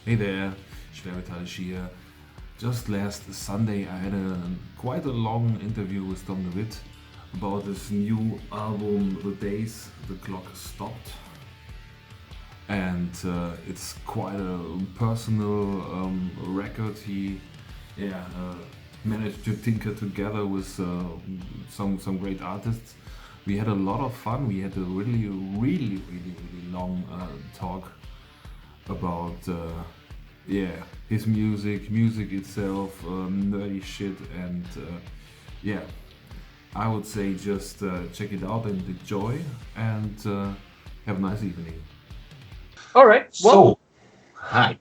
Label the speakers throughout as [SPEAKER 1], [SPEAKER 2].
[SPEAKER 1] Hey there, Schwermetallisch here. Just last Sunday I had quite a long interview with Tom DeWitt about his new album, The Days the Clock Stopped. And it's quite a personal record. He managed to tinker together with some great artists. We had a lot of fun. We had a really long talk about his music itself, nerdy shit, and I would say just check it out and enjoy, and have a nice evening.
[SPEAKER 2] All right. Well,
[SPEAKER 3] So, hi.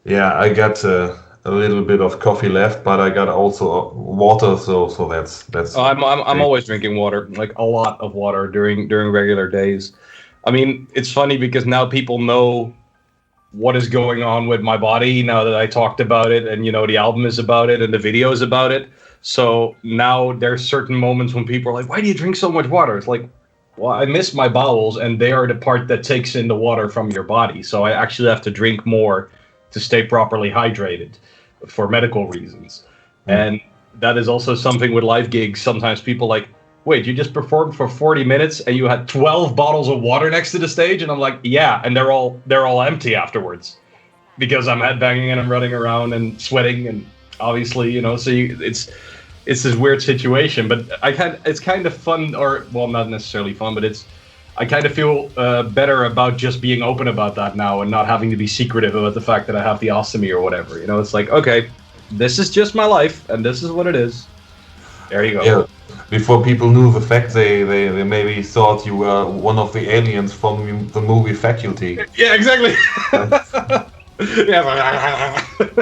[SPEAKER 3] Yeah, I got a little bit of coffee left, but I got also water, so that's.
[SPEAKER 2] I'm
[SPEAKER 3] great.
[SPEAKER 2] always drinking water, like a lot of water during regular days. I mean, it's funny because now people know what is going on with my body now that I talked about it, and the album is about it and the video is about it. So now there's certain moments when people are like, "Why do you drink so much water?" It's like, well, I miss my bowels, and they are the part that takes in the water from your body. So I actually have to drink more to stay properly hydrated for medical reasons. And that is also something with live gigs. Sometimes people like, wait, you just performed for 40 minutes and you had 12 bottles of water next to the stage? And I'm like, yeah, and they're all empty afterwards because I'm headbanging and I'm running around and sweating, and obviously, it's this weird situation. But it's kind of fun, or well, not necessarily fun, but I kind of feel better about just being open about that now and not having to be secretive about the fact that I have the ostomy or whatever. It's like, okay, this is just my life and this is what it is. There you go.
[SPEAKER 3] Yeah. Before people knew the fact, they maybe thought you were one of the aliens from the movie Faculty.
[SPEAKER 2] Yeah, exactly.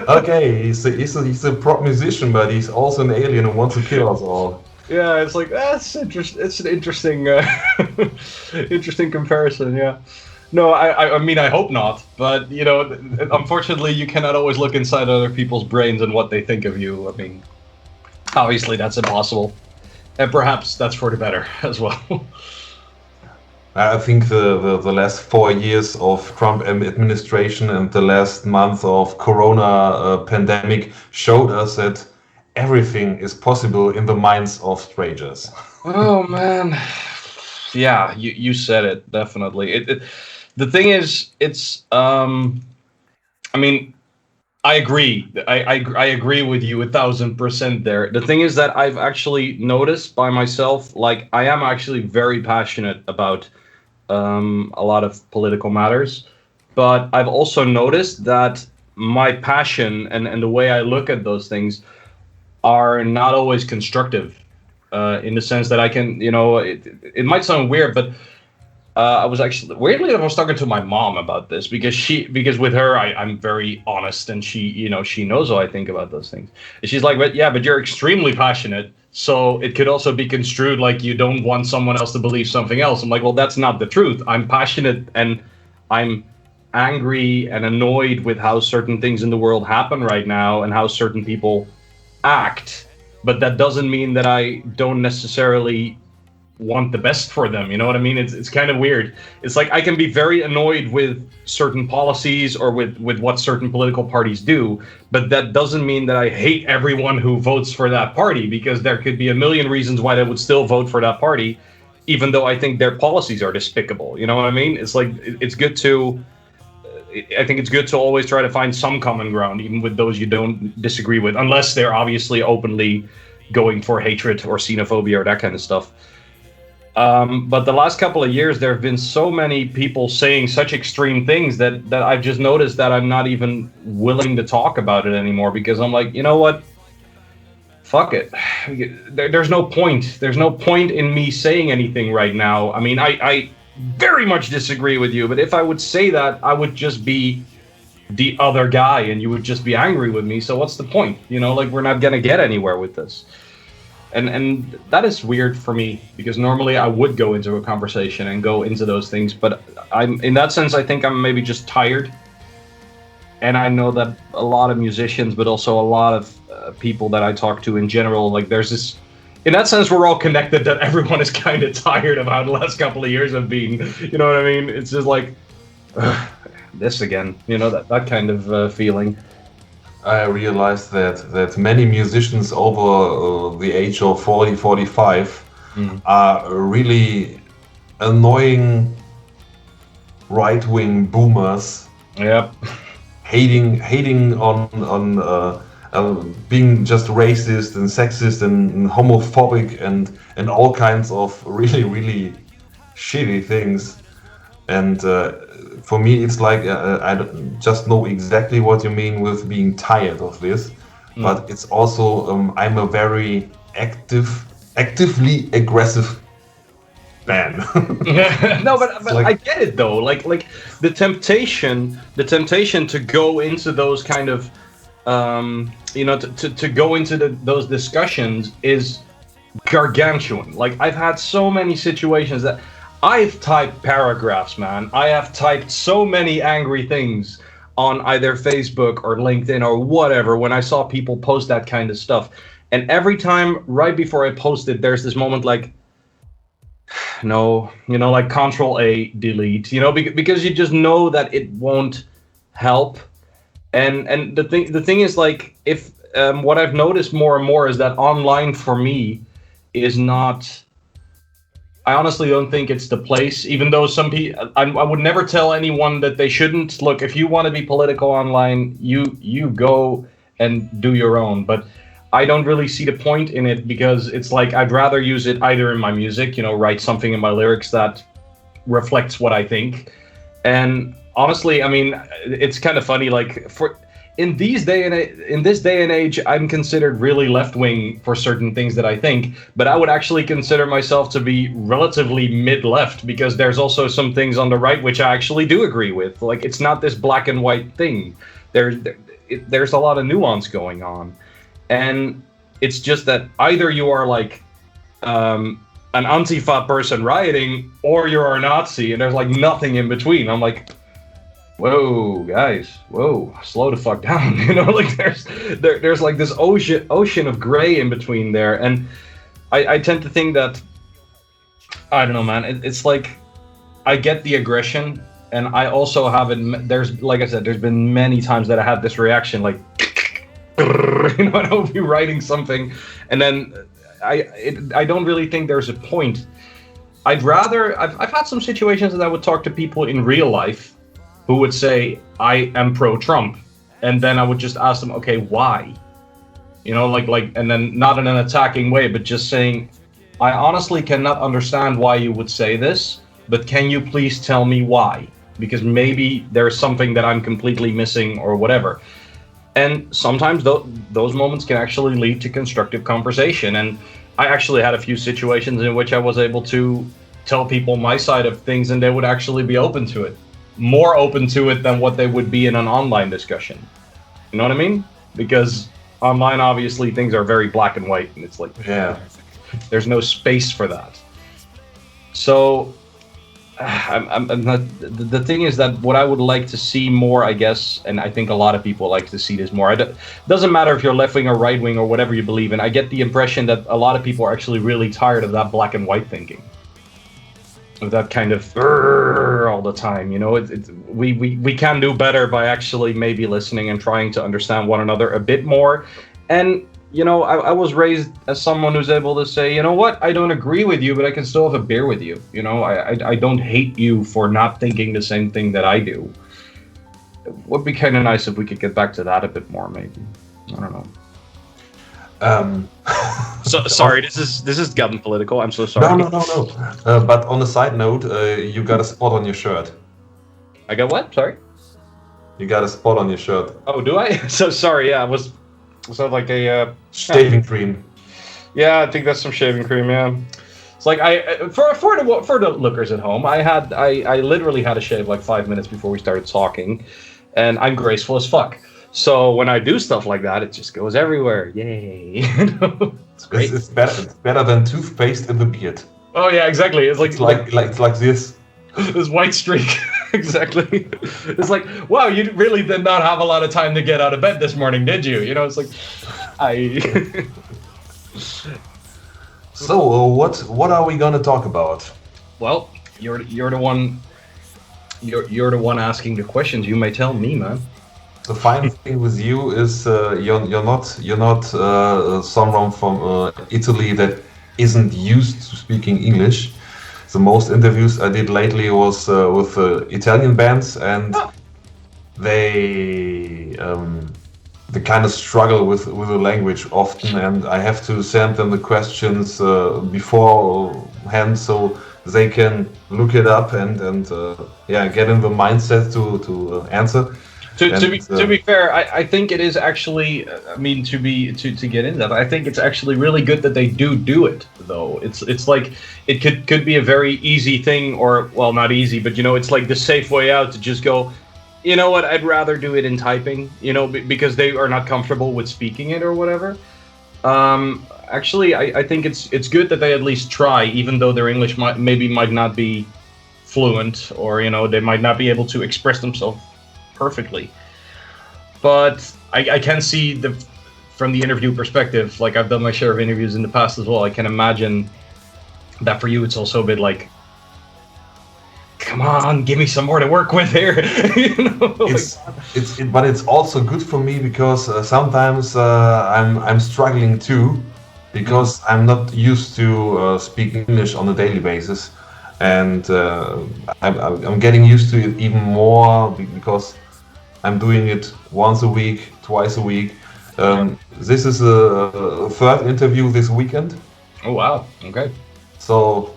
[SPEAKER 3] Okay, he's a prop musician, but he's also an alien and wants to kill us all.
[SPEAKER 2] Yeah, it's like that's interesting. It's an interesting, interesting comparison. Yeah. No, I mean, I hope not. But unfortunately, you cannot always look inside other people's brains and what they think of you. I mean, obviously, that's impossible, and perhaps that's for the better as well.
[SPEAKER 3] I think the last 4 years of Trump administration and the last month of Corona pandemic showed us that everything is possible in the minds of strangers.
[SPEAKER 2] Oh man, yeah, you said it definitely. The thing is, it's I mean, I agree. I agree with you 1,000% there. The thing is that I've actually noticed by myself, like I am actually very passionate about a lot of political matters, but I've also noticed that my passion and the way I look at those things are not always constructive, in the sense that I can, it might sound weird, but I was talking to my mom about this because with her I'm very honest, and she knows how I think about those things. And she's like, but you're extremely passionate, so it could also be construed like you don't want someone else to believe something else. I'm like, well, that's not the truth. I'm passionate and I'm angry and annoyed with how certain things in the world happen right now and how certain people act, but that doesn't mean that I don't necessarily want the best for them. You know what I mean? It's kind of weird. It's like I can be very annoyed with certain policies or with what certain political parties do, but that doesn't mean that I hate everyone who votes for that party, because there could be a million reasons why they would still vote for that party, even though I think their policies are despicable. You know what I mean? It's like it's good to I think it's good to always try to find some common ground, even with those you don't disagree with, unless they're obviously openly going for hatred or xenophobia or that kind of stuff. But the last couple of years, there have been so many people saying such extreme things that I've just noticed that I'm not even willing to talk about it anymore, because I'm like, you know what? Fuck it. There's no point. There's no point in me saying anything right now. I mean, I very much disagree with you, but if I would say that, I would just be the other guy and you would just be angry with me. So what's the point? Like, we're not gonna get anywhere with this. And that is weird for me, because normally I would go into a conversation and go into those things, but I'm in that sense, I think I'm maybe just tired. And I know that a lot of musicians, but also a lot of people that I talk to in general, like there's this, in that sense, we're all connected, that everyone is kind of tired of how the last couple of years have been. You know what I mean? It's just like, this again, that kind of feeling.
[SPEAKER 3] I realized that many musicians over the age of 40, 45 are really annoying right-wing boomers.
[SPEAKER 2] Yep.
[SPEAKER 3] Hating on being just racist and sexist and homophobic and all kinds of really shitty things. And for me, it's like I just know exactly what you mean with being tired of this. But it's also I'm a very actively aggressive man.
[SPEAKER 2] No, but like, I get it though. Like the temptation to go into those kind of to go into those discussions is gargantuan. Like I've had so many situations that I've typed paragraphs, man. I have typed so many angry things on either Facebook or LinkedIn or whatever when I saw people post that kind of stuff. And every time right before I posted, there's this moment like, no, like Control A, delete, because you just know that it won't help. And the thing is, like, if what I've noticed more and more is that online for me is not. I honestly don't think it's the place, even though some people, I would never tell anyone that they shouldn't. Look, if you want to be political online, you go and do your own. But I don't really see the point in it because it's like I'd rather use it either in my music, write something in my lyrics that reflects what I think. And honestly, I mean, it's kind of funny, like in this day and age, I'm considered really left-wing for certain things that I think, but I would actually consider myself to be relatively mid-left because there's also some things on the right which I actually do agree with. Like, it's not this black and white thing. There's a lot of nuance going on. And it's just that either you are like an Antifa person rioting or you're a Nazi, and there's like nothing in between. I'm like, whoa, guys, whoa, slow the fuck down. Like there's like this ocean of gray in between there. And I tend to think that, I don't know, man, it's like I get the aggression, and I also have it. There's, like I said, there's been many times that I had this reaction, like, and I'll be writing something, and then I don't really think there's a point. I've had some situations that I would talk to people in real life who would say, I am pro-Trump. And then I would just ask them, okay, why? And then not in an attacking way, but just saying, I honestly cannot understand why you would say this, but can you please tell me why? Because maybe there's something that I'm completely missing or whatever. And sometimes those moments can actually lead to constructive conversation. And I actually had a few situations in which I was able to tell people my side of things, and they would actually be open to it. More open to it than what they would be in an online discussion. You know what I mean? Because online, obviously, things are very black and white, and it's like,
[SPEAKER 3] Yeah.
[SPEAKER 2] there's no space for that. So, I'm not. The thing is that what I would like to see more, I guess, and I think a lot of people like to see this more. It doesn't matter if you're left wing or right wing or whatever you believe in. I get the impression that a lot of people are actually really tired of that black and white thinking. Of that kind of all the time, we can do better by actually maybe listening and trying to understand one another a bit more. And I was raised as someone who's able to say, you know what, I don't agree with you, but I can still have a beer with you. I don't hate you for not thinking the same thing that I do. It would be kind of nice if we could get back to that a bit more, maybe. I don't know. So sorry, this is gotten political. I'm so sorry.
[SPEAKER 3] No. But on a side note, you got a spot on your shirt.
[SPEAKER 2] I got what? Sorry.
[SPEAKER 3] You got a spot on your shirt.
[SPEAKER 2] Oh, do I? So sorry. Yeah, was that like a
[SPEAKER 3] shaving cream?
[SPEAKER 2] Yeah, I think that's some shaving cream. Yeah, it's like for the lookers at home, I literally had a shave like 5 minutes before we started talking, and I'm graceful as fuck. So when I do stuff like that, it just goes everywhere. Yay! It's great.
[SPEAKER 3] It's better than toothpaste in the beard.
[SPEAKER 2] Oh yeah, exactly. It's
[SPEAKER 3] like this.
[SPEAKER 2] This white streak. Exactly. It's like, wow, you really did not have a lot of time to get out of bed this morning, did you? It's like,
[SPEAKER 3] So what are we gonna talk about?
[SPEAKER 2] Well, you're the one You're the one asking the questions. You may tell me, man.
[SPEAKER 3] The fine thing with you is you're not someone from Italy that isn't used to speaking English. The most interviews I did lately was with Italian bands, and they kind of struggle with the language often, and I have to send them the questions beforehand so they can look it up and get in the mindset to answer.
[SPEAKER 2] To be fair, I think it is actually. I mean, to get into that, I think it's actually really good that they do it. Though it's like it could be a very easy thing, or well, not easy, but it's like the safe way out to just go. You know what? I'd rather do it in typing. Because they are not comfortable with speaking it or whatever. Actually, I think it's good that they at least try, even though their English might not be fluent, or they might not be able to express themselves perfectly. But I can see from the interview perspective, like I've done my share of interviews in the past as well. I can imagine that for you, it's also a bit like, come on, give me some more to work with here.
[SPEAKER 3] But it's also good for me because sometimes I'm struggling too, because I'm not used to speak English on a daily basis, and I'm getting used to it even more because I'm doing it once a week, twice a week. This is a third interview this weekend.
[SPEAKER 2] Oh wow! Okay.
[SPEAKER 3] So.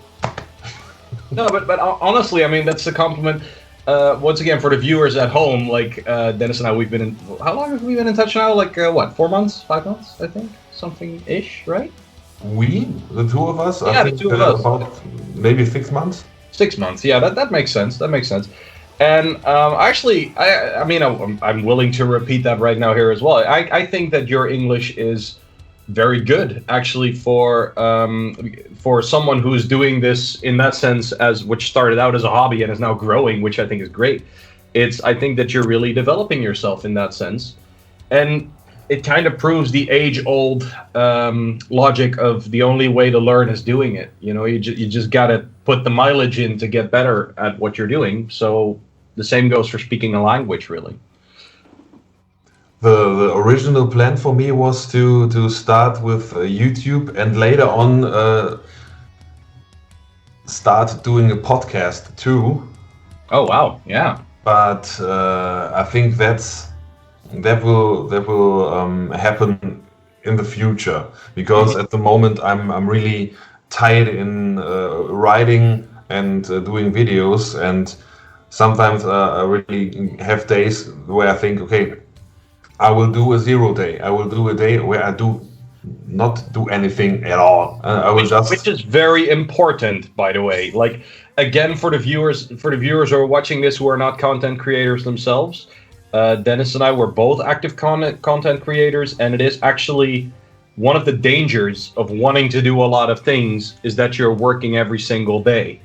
[SPEAKER 2] No, but honestly, I mean that's a compliment. Once again, for the viewers at home, like Dennis and I, we've been in. How long have we been in touch now? Like what? 4 months? 5 months? I think something ish, right?
[SPEAKER 3] The two of us.
[SPEAKER 2] Yeah,
[SPEAKER 3] I think
[SPEAKER 2] the two of us.
[SPEAKER 3] About maybe 6 months.
[SPEAKER 2] 6 months. Yeah, that makes sense. That makes sense. And actually, I mean, I'm willing to repeat that right now here as well. I think that your English is very good, actually, for someone who's doing this in that sense, which started out as a hobby and is now growing, which I think is great. I think that you're really developing yourself in that sense, and it kind of proves the age-old logic of the only way to learn is doing it. You just gotta put the mileage in to get better at what you're doing. So the same goes for speaking a language, really.
[SPEAKER 3] The original plan for me was to start with YouTube and later on start doing a podcast too.
[SPEAKER 2] Oh wow, yeah.
[SPEAKER 3] But I think that will happen in the future, because at the moment I'm really tied in writing and doing videos, and sometimes I really have days where I think, okay, I will do a 0 day. I will do a day where I do not do anything at all.
[SPEAKER 2] Which is very important, by the way. Like, again, for the viewers who are watching this who are not content creators themselves, Dennis and I were both active content creators, and it is actually one of the dangers of wanting to do a lot of things is that you're working every single day,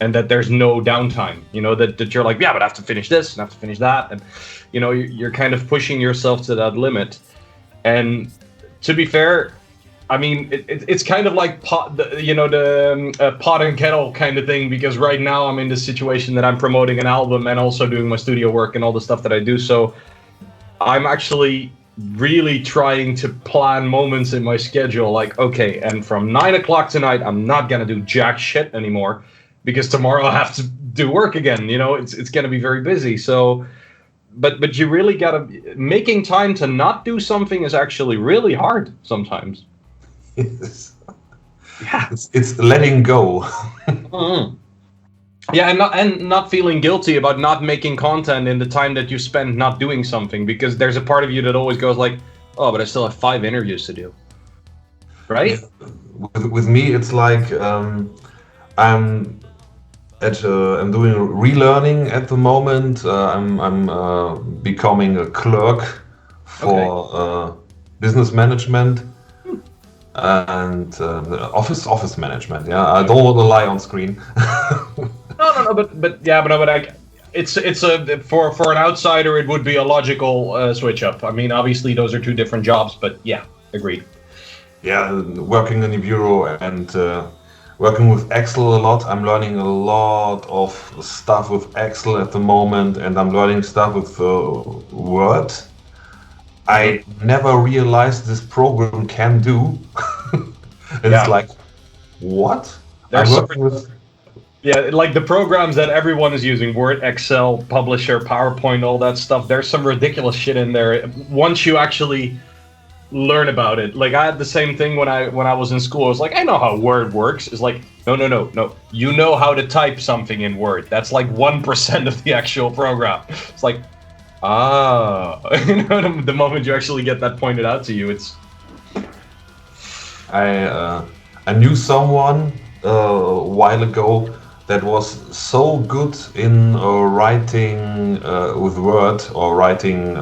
[SPEAKER 2] and that there's no downtime. That you're like, yeah, but I have to finish this and I have to finish that, and you're kind of pushing yourself to that limit. And to be fair, I mean, it's kind of like pot and kettle kind of thing, because right now I'm in this situation that I'm promoting an album and also doing my studio work and all the stuff that I do. So I'm actually really trying to plan moments in my schedule, like, okay, and from 9 o'clock tonight, I'm not gonna do jack shit anymore, because tomorrow I have to do work again. It's gonna be very busy. So, but you really gotta, making time to not do something is actually really hard sometimes.
[SPEAKER 3] Yes. Yeah, it's letting go.
[SPEAKER 2] Mm-hmm. Yeah, and not feeling guilty about not making content in the time that you spend not doing something, because there's a part of you that always goes like, oh, but I still have 5 interviews to do, right?
[SPEAKER 3] With me, it's like I'm doing relearning at the moment. I'm becoming a clerk for business management. And office management. Yeah, I don't want to lie on screen.
[SPEAKER 2] No, but it's a for an outsider it would be a logical switch up. I mean, obviously those are 2 different jobs, but yeah, agreed.
[SPEAKER 3] Yeah, working in a bureau and working with Excel a lot. I'm learning a lot of stuff with Excel at the moment, and I'm learning stuff with Word. I never realized this program can do. And it's like, what?
[SPEAKER 2] There's
[SPEAKER 3] I'm working with...
[SPEAKER 2] Yeah, like the programs that everyone is using, Word, Excel, Publisher, PowerPoint, all that stuff, there's some ridiculous shit in there. Once you actually learn about it. Like I had the same thing when I was in school. I was like, I know how Word works. It's like, no. You know how to type something in Word. That's like 1% of the actual program. It's like, you know, the moment you actually get that pointed out to you, it's...
[SPEAKER 3] I knew someone a while ago that was so good in writing with Word or writing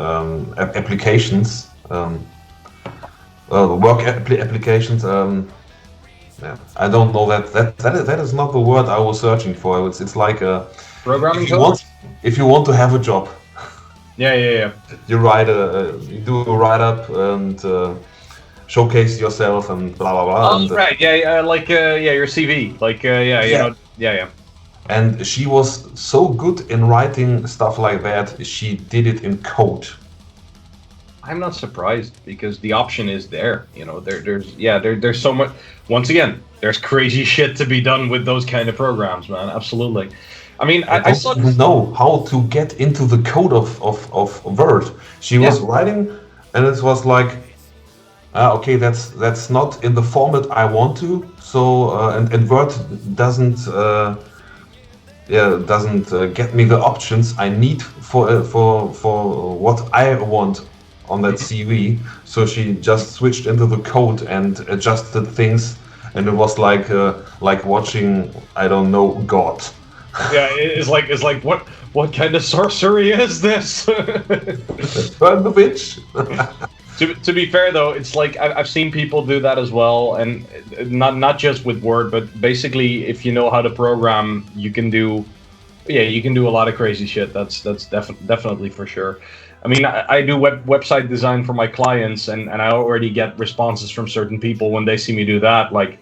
[SPEAKER 3] applications, work applications. Yeah, I don't know that is not the word I was searching for. It's like a
[SPEAKER 2] programming.
[SPEAKER 3] If you want to have a job.
[SPEAKER 2] Yeah.
[SPEAKER 3] You you do a write up and showcase yourself and blah blah blah.
[SPEAKER 2] Oh, right. Yeah. Like your CV. Like you know. Yeah.
[SPEAKER 3] And she was so good in writing stuff like that. She did it in code.
[SPEAKER 2] I'm not surprised because the option is there. You know, there's so much. Once again, there's crazy shit to be done with those kind of programs, man. Absolutely. I mean, I
[SPEAKER 3] don't even know how to get into the code of Word. She was writing, and it was like, okay, that's not in the format I want to. So and Word doesn't get me the options I need for what I want on that CV. So she just switched into the code and adjusted things, and it was like watching, I don't know, God.
[SPEAKER 2] Yeah, it's like what kind of sorcery is this?
[SPEAKER 3] Burn the witch.
[SPEAKER 2] To be fair though, it's like I've seen people do that as well, and not just with Word, but basically if you know how to program, you can do a lot of crazy shit. That's definitely for sure. I mean, I do website design for my clients, and I already get responses from certain people when they see me do that. Like,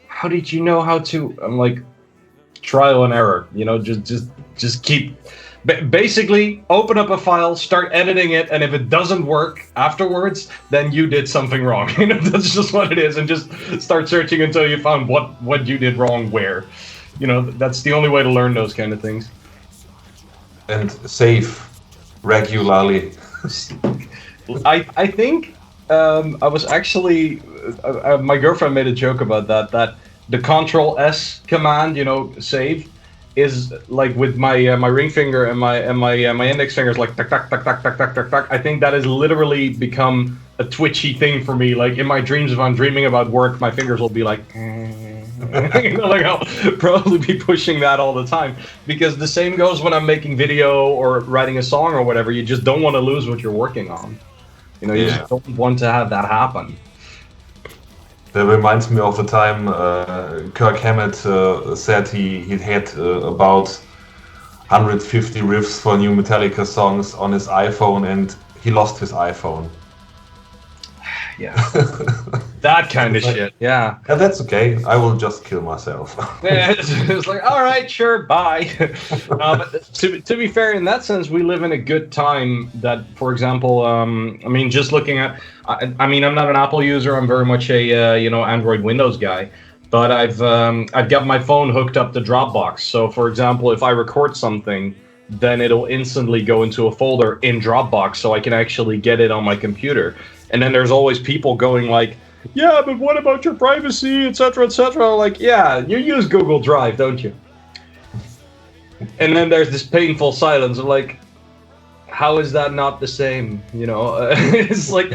[SPEAKER 2] how did you know how to? I'm like, trial and error. You know, just keep. Basically, open up a file, start editing it, and if it doesn't work afterwards, then you did something wrong. You know, that's just what it is, and just start searching until you found what you did wrong where. You know, that's the only way to learn those kind of things.
[SPEAKER 3] And save regularly.
[SPEAKER 2] I think I was actually my girlfriend made a joke about that the Control S command, you know, save, is like with my my ring finger and my index fingers, like tuck tuck tuck tuck tuck tuck tuck tuck. I think that has literally become a twitchy thing for me. Like in my dreams, if I'm dreaming about work, my fingers will be like, you know, like I'll probably be pushing that all the time. Because the same goes when I'm making video or writing a song or whatever. You just don't want to lose what you're working on. You know, you just don't want to have that happen.
[SPEAKER 3] That reminds me of the time Kirk Hammett said he had about 150 riffs for new Metallica songs on his iPhone, and he lost his iPhone.
[SPEAKER 2] Yeah, that kind of shit. Yeah,
[SPEAKER 3] that's okay. I will just kill myself.
[SPEAKER 2] Yeah, it's like, all right, sure, bye. But to be fair, in that sense, we live in a good time. That, for example, I mean, just looking at, I mean, I'm not an Apple user. I'm very much a Android Windows guy. But I've got my phone hooked up to Dropbox. So, for example, if I record something, then it'll instantly go into a folder in Dropbox, so I can actually get it on my computer. And then there's always people going like, yeah, but what about your privacy, etc., etc. Like, yeah, you use Google Drive, don't you? And then there's this painful silence of like, how is that not the same? You know, it's like,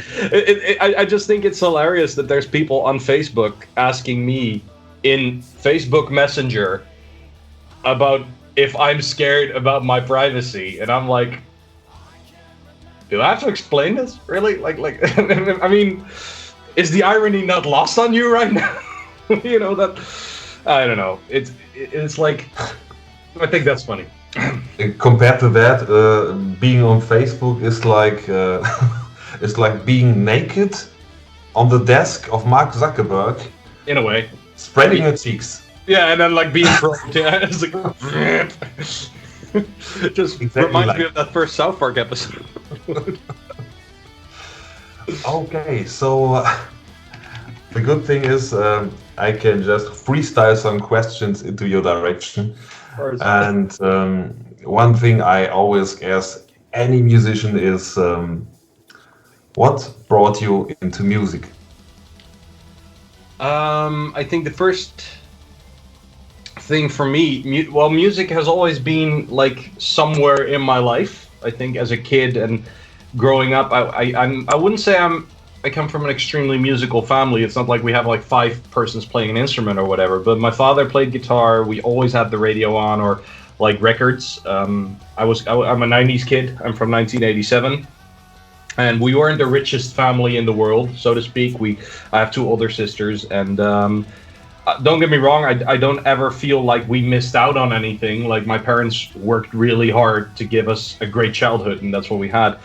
[SPEAKER 2] I just think it's hilarious that there's people on Facebook asking me in Facebook Messenger about if I'm scared about my privacy, and I'm like, do I have to explain this? Really? Like, I mean, is the irony not lost on you right now? You know, that, I don't know. It's like, I think that's funny.
[SPEAKER 3] Compared to that, being on Facebook is like it's like being naked on the desk of Mark Zuckerberg.
[SPEAKER 2] In a way.
[SPEAKER 3] Spreading your cheeks.
[SPEAKER 2] Yeah, and then like being broke. Yeah, it's like it just
[SPEAKER 3] Exactly
[SPEAKER 2] reminds
[SPEAKER 3] like-
[SPEAKER 2] me of that first South Park episode.
[SPEAKER 3] Okay, so the good thing is I can just freestyle some questions into your direction. And one thing I always ask any musician is, what brought you into music?
[SPEAKER 2] I think the first thing for me, music has always been like somewhere in my life. I think as a kid and growing up, I wouldn't say I come from an extremely musical family. It's not like we have like 5 persons playing an instrument or whatever. But my father played guitar. We always had the radio on or like records. I'm a '90s kid. I'm from 1987. And we weren't the richest family in the world, so to speak. I have 2 older sisters, and don't get me wrong, I don't ever feel like we missed out on anything. Like, my parents worked really hard to give us a great childhood, and that's what we had.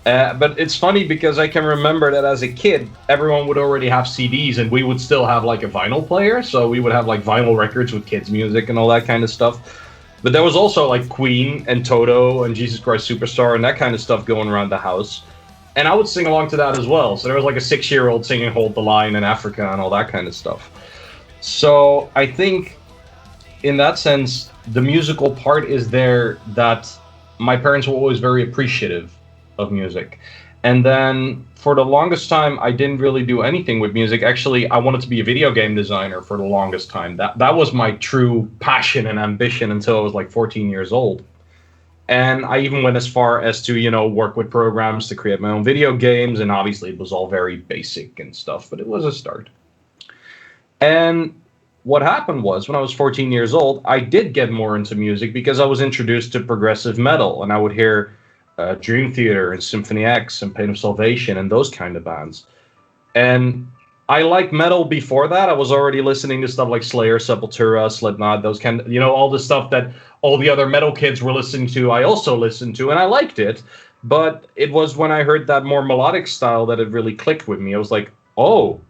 [SPEAKER 2] But it's funny because I can remember that as a kid, everyone would already have CDs, and we would still have like a vinyl player. So we would have like vinyl records with kids' music and all that kind of stuff. But there was also like Queen and Toto and Jesus Christ Superstar and that kind of stuff going around the house. And I would sing along to that as well. So there was like a 6-year-old singing Hold the Line in Africa and all that kind of stuff. So I think in that sense, the musical part is there, that my parents were always very appreciative of music. And then for the longest time, I didn't really do anything with music. Actually, I wanted to be a video game designer for the longest time. That was my true passion and ambition until I was like 14 years old. And I even went as far as to, work with programs to create my own video games. And obviously it was all very basic and stuff, but it was a start. And what happened was, when I was 14 years old, I did get more into music because I was introduced to progressive metal. And I would hear Dream Theater and Symphony X and Pain of Salvation and those kind of bands. And I liked metal before that. I was already listening to stuff like Slayer, Sepultura, Slipknot, those kind of, all the stuff that all the other metal kids were listening to, I also listened to, and I liked it. But it was when I heard that more melodic style that it really clicked with me. I was like, oh,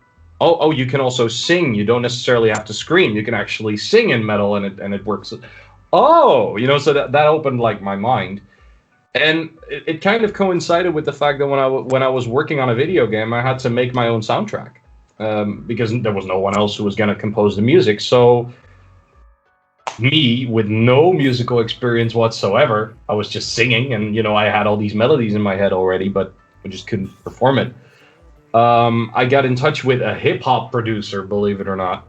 [SPEAKER 2] you can also sing. You don't necessarily have to scream. You can actually sing in metal, and it works. Oh, so that opened like my mind. And it kind of coincided with the fact that when I was working on a video game, I had to make my own soundtrack. Because there was no one else who was going to compose the music. So me, with no musical experience whatsoever, I was just singing, and I had all these melodies in my head already, but I just couldn't perform it. I got in touch with a hip-hop producer, believe it or not,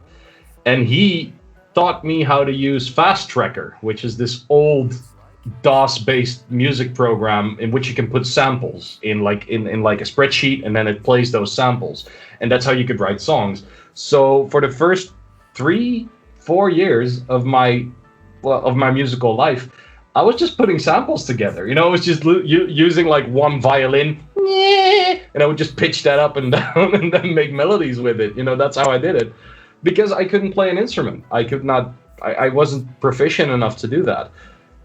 [SPEAKER 2] and he taught me how to use Fast Tracker, which is this old DOS-based music program in which you can put samples in like a spreadsheet, and then it plays those samples, and that's how you could write songs. So for the first 3-4 years of my musical life, I was just putting samples together. I was just using like one violin, and I would just pitch that up and down and then make melodies with it. That's how I did it, because I couldn't play an instrument. I wasn't proficient enough to do that.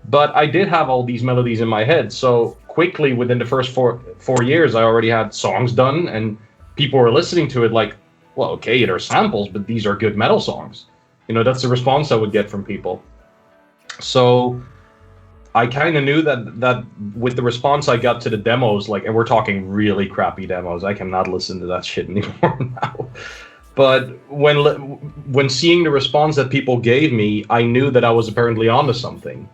[SPEAKER 2] But I did have all these melodies in my head. So quickly, within the first four years, I already had songs done, and people were listening to it like, well, okay, they're samples, but these are good metal songs. That's the response I would get from people. So I kind of knew that with the response I got to the demos, and we're talking really crappy demos. I cannot listen to that shit anymore now. But when seeing the response that people gave me, I knew that I was apparently onto something.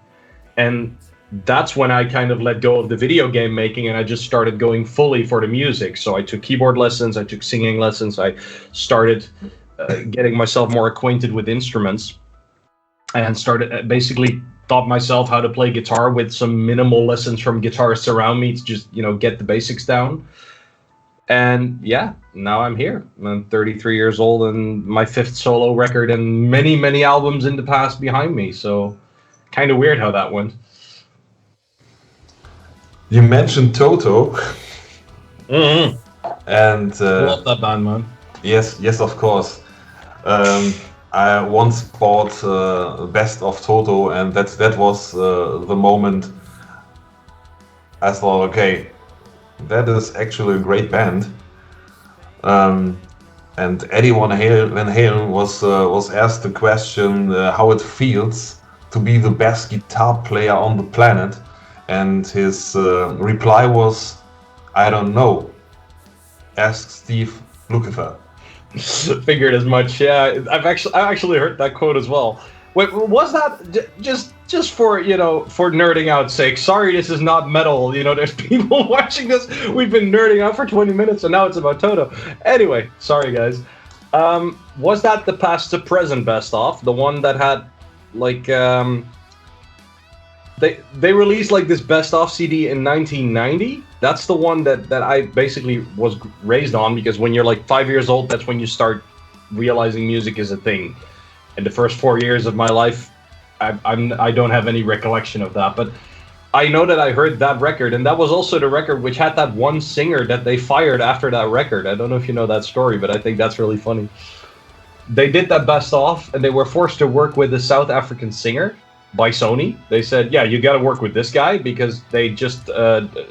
[SPEAKER 2] And that's when I kind of let go of the video game making, and I just started going fully for the music. So I took keyboard lessons, I took singing lessons, I started getting myself more acquainted with instruments, and started basically taught myself how to play guitar with some minimal lessons from guitarists around me to just, get the basics down. And yeah, now I'm here. I'm 33 years old, and my 5th solo record, and many, many albums in the past behind me. So kind of weird how that went.
[SPEAKER 3] You mentioned Toto.
[SPEAKER 2] Mm-hmm.
[SPEAKER 3] And
[SPEAKER 2] I love that band, man.
[SPEAKER 3] Yes, of course. I once bought Best of Toto, and that was the moment I thought, okay, that is actually a great band. And Eddie Van Halen was asked the question how it feels to be the best guitar player on the planet, and his reply was, "I don't know. Ask Steve Lukather."
[SPEAKER 2] Figured as much. Yeah, I actually heard that quote as well. Wait, was that just for for nerding out's sake? Sorry, this is not metal. There's people watching this. We've been nerding out for 20 minutes, and now it's about Toto. Anyway, sorry guys. Was that the past to present best of, the one that had like they released like this best of CD in 1990? That's the one that I basically was raised on, because when you're like 5 years old, that's when you start realizing music is a thing. And the first 4 years of my life, I don't have any recollection of that, but I know that I heard that record, and that was also the record which had that one singer that they fired after that record. I don't know if you know that story, but I think that's really funny. They did that best of, and they were forced to work with a South African singer by Sony. They said, yeah, you got to work with this guy, because they just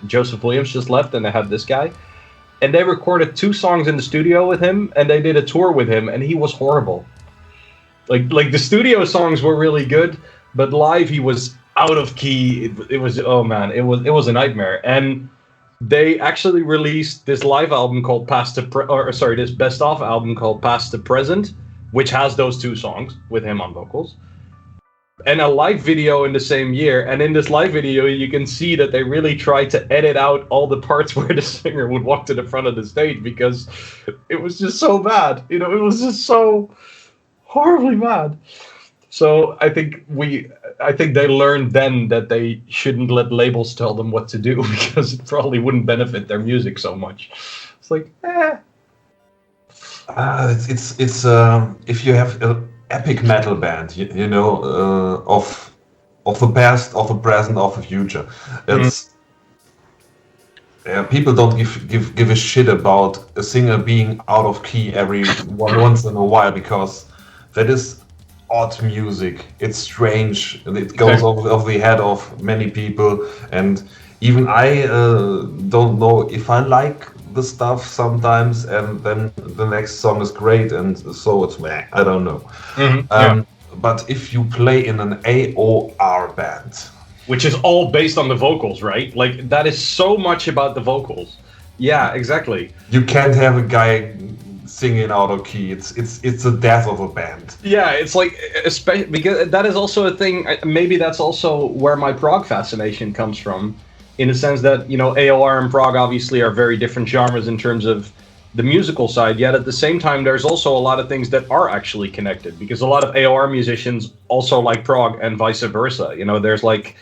[SPEAKER 2] Joseph Williams just left, and they had this guy. And they recorded 2 songs in the studio with him, and they did a tour with him, and he was horrible. Like the studio songs were really good, but live he was out of key. It was, oh man, it was a nightmare. And they actually released this live album called this best of album called Past to Present, which has those 2 songs with him on vocals, and a live video in the same year. And in this live video, you can see that they really tried to edit out all the parts where the singer would walk to the front of the stage, because it was just so bad. It was just so horribly bad. So I think they learned then that they shouldn't let labels tell them what to do, because it probably wouldn't benefit their music so much. It's like,
[SPEAKER 3] It's if you have an epic metal band, of the past, of the present, of the future, it's people don't give a shit about a singer being out of key every once in a while, because that is odd music. It's strange. It goes over the head of many people, and even I don't know if I like the stuff sometimes, and then the next song is great, and so it's meh. I don't know. But if you play in an AOR band,
[SPEAKER 2] which is all based on the vocals, right? Like, that is so much about the vocals. Yeah, exactly.
[SPEAKER 3] You can't have a guy singing out of key. It's the death of a band.
[SPEAKER 2] Yeah, it's like, especially because that is also a thing. Maybe that's also where my prog fascination comes from, in the sense that AOR and prog obviously are very different genres in terms of the musical side. Yet at the same time, there's also a lot of things that are actually connected, because a lot of AOR musicians also like prog, and vice versa. There's like,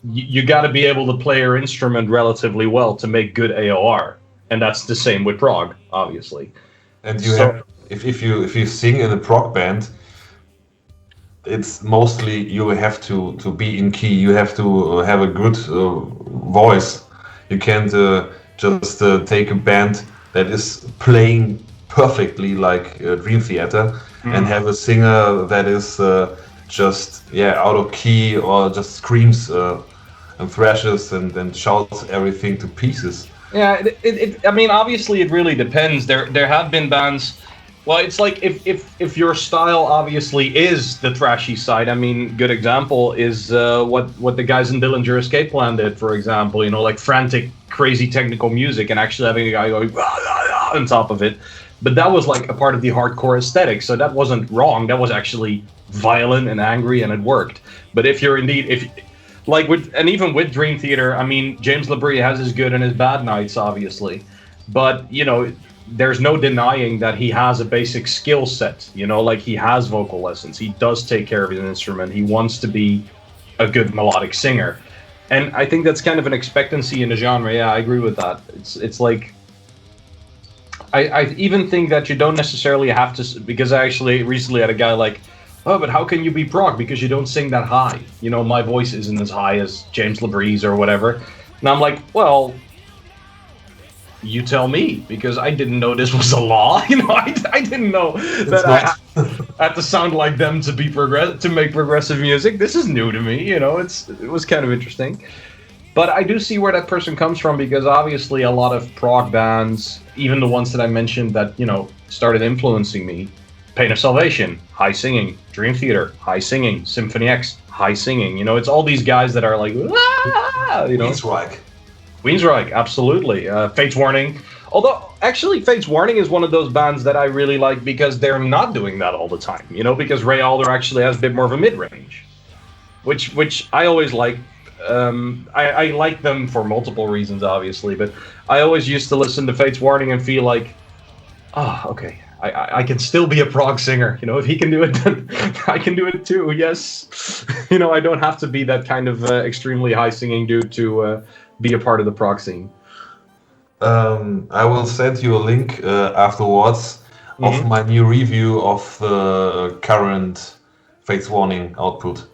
[SPEAKER 2] you got to be able to play your instrument relatively well to make good AOR, and that's the same with prog, obviously.
[SPEAKER 3] And you have, if you sing in a prog band, it's mostly you have to be in key. You have to have a good voice. You can't just take a band that is playing perfectly like Dream Theater and have a singer that is just out of key, or just screams and thrashes and shouts everything to pieces.
[SPEAKER 2] Yeah, I mean, obviously it really depends. There have been bands. Well, it's like if your style obviously is the thrashy side. I mean, good example is what the guys in Dillinger Escape Plan did, for example. Like frantic, crazy technical music, and actually having a guy going on top of it. But that was like a part of the hardcore aesthetic, so that wasn't wrong. That was actually violent and angry, and it worked. But if you're even with Dream Theater, I mean, James LaBrie has his good and his bad nights, obviously. But, there's no denying that he has a basic skill set. Like, he has vocal lessons. He does take care of his instrument. He wants to be a good melodic singer. And I think that's kind of an expectancy in the genre. Yeah, I agree with that. It's like, I even think that you don't necessarily have to, because I actually recently had a guy like, oh, but how can you be prog? Because you don't sing that high. My voice isn't as high as James LaBrie's or whatever. And I'm like, well, you tell me, because I didn't know this was a law. I didn't know that I had to sound like them to be to make progressive music. This is new to me. It was kind of interesting. But I do see where that person comes from, because obviously a lot of prog bands, even the ones that I mentioned that, started influencing me, Pain of Salvation, high singing, Dream Theater, high singing, Symphony X, high singing. It's all these guys that are like, Queensryche, absolutely. Fates Warning. Although, actually, Fates Warning is one of those bands that I really like because they're not doing that all the time. Because Ray Alder actually has a bit more of a mid-range, which I always like. I like them for multiple reasons, obviously, but I always used to listen to Fates Warning and feel like, okay, I can still be a prog singer. If he can do it, then I can do it too. Yes, I don't have to be that kind of extremely high singing dude to be a part of the prog scene.
[SPEAKER 3] I will send you a link afterwards of my new review of the current Fates Warning output.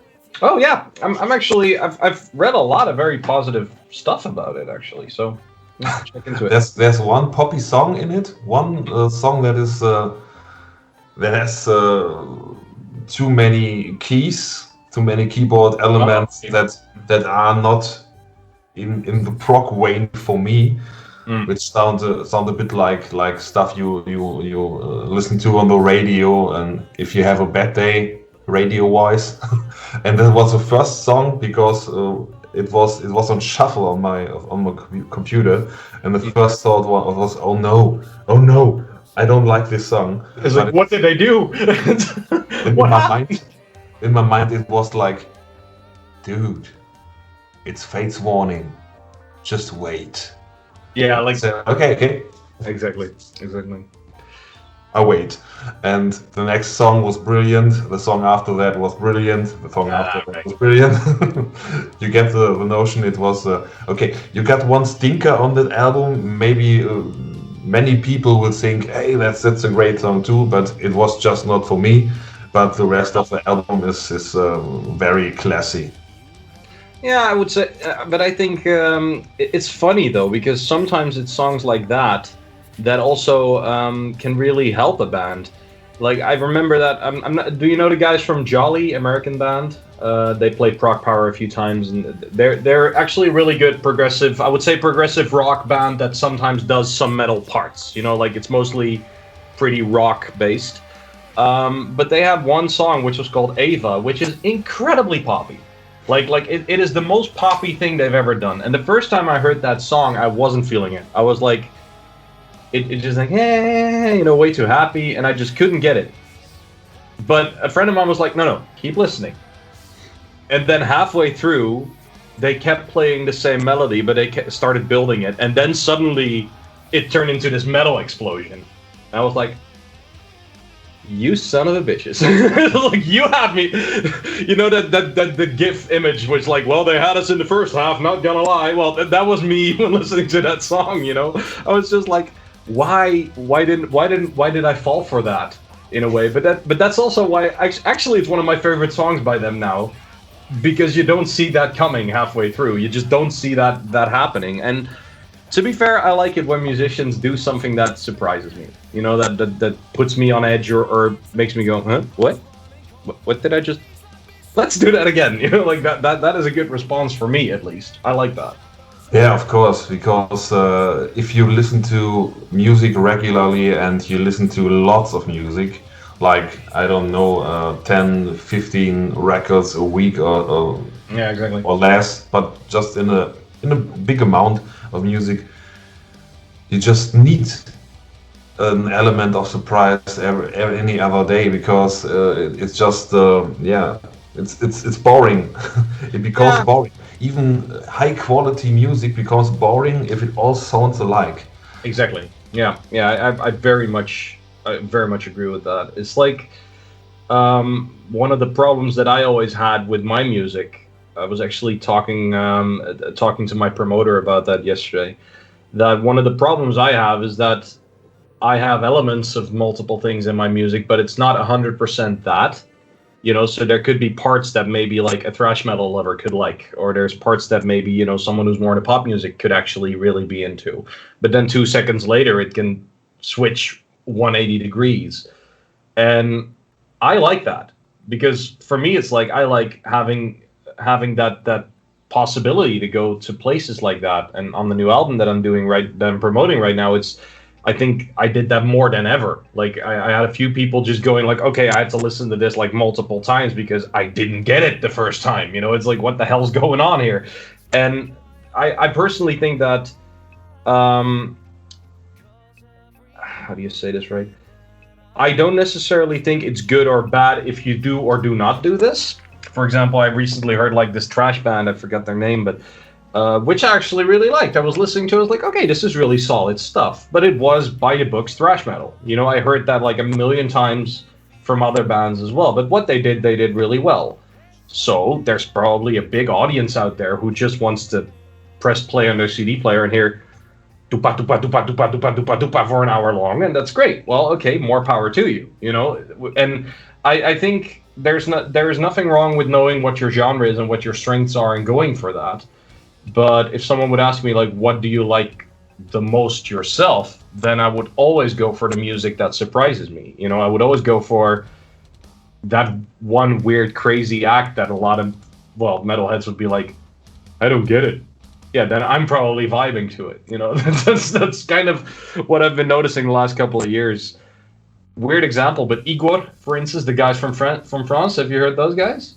[SPEAKER 2] Oh yeah, I'm actually I've read a lot of very positive stuff about it actually. So check into it.
[SPEAKER 3] There's one poppy song in it. One song that is that has too many keys, too many keyboard elements that are not in the prog vein for me. Which sound a bit like stuff you listen to on the radio, and if you have a bad day radio wise. And that was the first song because it was on shuffle on my computer, and the first thought was oh no, I don't like this song.
[SPEAKER 2] It's like, what did they do?
[SPEAKER 3] In my mind it was like, dude, it's Fates Warning, just wait.
[SPEAKER 2] Yeah, like
[SPEAKER 3] so, okay.
[SPEAKER 2] Exactly.
[SPEAKER 3] I wait. And the next song was brilliant. The song after that was brilliant. The song after that was brilliant. You get the notion. It was okay. You got one stinker on that album. Maybe many people will think, hey, that's a great song too. But it was just not for me. But the rest of the album is very classy.
[SPEAKER 2] Yeah, I would say, but I think it's funny though, because sometimes it's songs like that also can really help a band. Like I remember that. I'm not. Do you know the guys from Jolly, American band? They played Prog Power a few times, and they're actually really good progressive. I would say progressive rock band that sometimes does some metal parts. Like it's mostly pretty rock based. But they have one song which was called Ava, which is incredibly poppy. Like it is the most poppy thing they've ever done. And the first time I heard that song, I wasn't feeling it. I was like, it just like, way too happy, and I just couldn't get it. But a friend of mine was like, no, keep listening. And then halfway through, they kept playing the same melody, but they started building it, and then suddenly it turned into this metal explosion. And I was like, you son of a bitches. Like, you had me. That the GIF image was like, well, they had us in the first half, not gonna lie. Well, that was me when listening to that song, I was just like, why did I fall for that in a way? But that's also why actually it's one of my favorite songs by them now, because you don't see that coming halfway through. You just don't see that happening. And to be fair, I like it when musicians do something that surprises me. That puts me on edge or makes me go, huh? What did I just? Let's do that again. Like that is a good response for me, at least. I like that.
[SPEAKER 3] Yeah, of course, because if you listen to music regularly and you listen to lots of music, like, I don't know, 10, 15 records a week or
[SPEAKER 2] yeah, exactly,
[SPEAKER 3] or less, but just in a big amount of music, you just need an element of surprise any other day, because it's just it's boring. It becomes boring. Even high quality music becomes boring if it all sounds alike.
[SPEAKER 2] Exactly. Yeah. I very much agree with that. It's like one of the problems that I always had with my music. I was actually talking to my promoter about that yesterday. That one of the problems I have is that I have elements of multiple things in my music, but it's not 100% that. So there could be parts that maybe like a thrash metal lover could like, or there's parts that maybe, someone who's more into pop music could actually really be into. But then 2 seconds later, it can switch 180 degrees. And I like that, because for me, it's like I like having that possibility to go to places like that. And on the new album that I'm promoting right now, I think I did that more than ever. Like I had a few people just going like, okay, I had to listen to this like multiple times because I didn't get it the first time. It's like, what the hell's going on here? And I personally think that, how do you say this right? I don't necessarily think it's good or bad if you do or do not do this. For example, I recently heard like this trash band, I forgot their name, but which I actually really liked. I was listening to it, I was like, okay, this is really solid stuff. But it was by the books thrash metal. I heard that like a million times from other bands as well. But what they did really well. So there's probably a big audience out there who just wants to press play on their CD player and hear dupa dupa dupa dupa dupa dupa dupa for an hour long, and that's great. Well, okay, more power to you. And I think there is nothing wrong with knowing what your genre is and what your strengths are and going for that. But if someone would ask me like, what do you like the most yourself, then I would always go for the music that surprises me. I would always go for that one weird crazy act that a lot of metalheads would be like, I don't get it. Yeah, then I'm probably vibing to it. That's kind of what I've been noticing the last couple of years. Weird example, but Igor, for instance, the guys from France, have you heard those guys?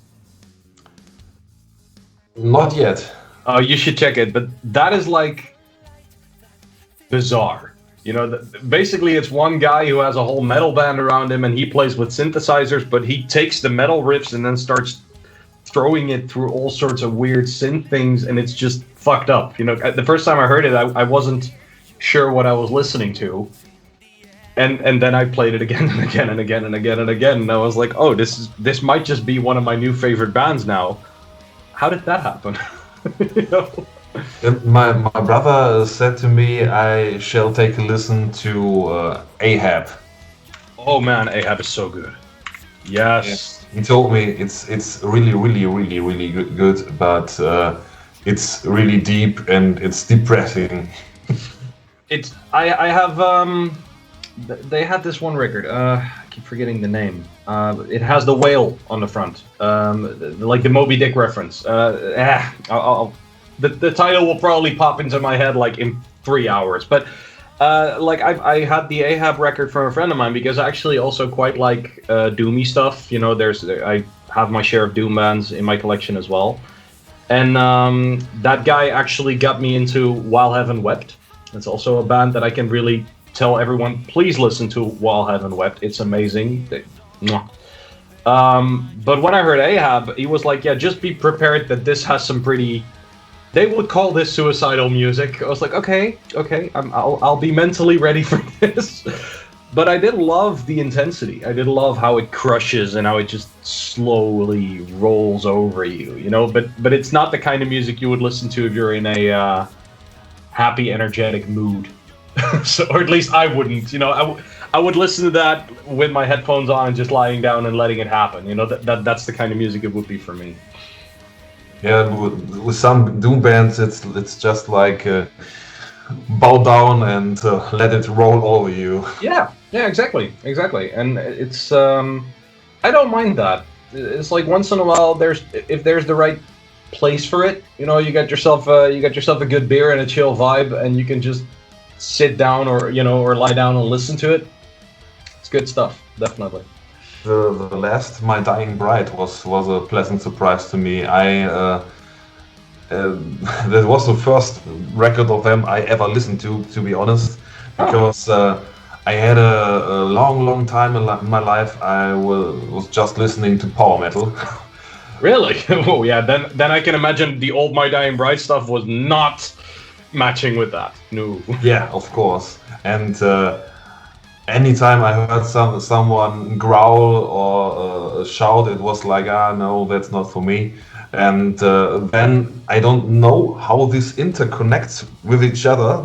[SPEAKER 3] Not yet.
[SPEAKER 2] Oh, you should check it. But that is like bizarre. Basically it's one guy who has a whole metal band around him and he plays with synthesizers, but he takes the metal riffs and then starts throwing it through all sorts of weird synth things, and it's just fucked up. The first time I heard it, I wasn't sure what I was listening to. And then I played it again and again and again and again and again, and I was like, oh, this might just be one of my new favorite bands now. How did that happen?
[SPEAKER 3] My brother said to me, I shall take a listen to Ahab.
[SPEAKER 2] Oh man, Ahab is so good. Yes.
[SPEAKER 3] He told me it's really, really, really, really good, but it's really deep and it's depressing.
[SPEAKER 2] I have they had this one record. I keep forgetting the name. It has the whale on the front, like the Moby Dick reference. The title will probably pop into my head like in 3 hours. But I had the Ahab record from a friend of mine because I actually also quite like doomy stuff. I have my share of doom bands in my collection as well. And that guy actually got me into While Heaven Wept. It's also a band that I can really tell everyone, please listen to While Heaven Wept. It's amazing. But when I heard Ahab, he was like, yeah, just be prepared that this has some pretty... They would call this suicidal music. I was like, okay, I'll be mentally ready for this. But I did love the intensity. I did love how it crushes and how it just slowly rolls over you, But it's not the kind of music you would listen to if you're in a happy, energetic mood. Or at least I wouldn't. I would listen to that with my headphones on and just lying down and letting it happen. That's the kind of music it would be for me.
[SPEAKER 3] Yeah, with some doom bands, it's just like bow down and let it roll over you.
[SPEAKER 2] Yeah, exactly. And it's I don't mind that. It's like once in a while, if there's the right place for it, you got yourself a good beer and a chill vibe, and you can just sit down or lie down and listen to it. It's good stuff, definitely.
[SPEAKER 3] The last My Dying Bride was a pleasant surprise to me. That was the first record of them I ever listened to be honest, because I had a long time in my life I was just listening to power metal.
[SPEAKER 2] Really? Oh yeah, then I can imagine the old My Dying Bride stuff was not matching with that. No.
[SPEAKER 3] Yeah, of course. And anytime I heard someone growl or shout, it was like, no, that's not for me. And then I don't know how this interconnects with each other,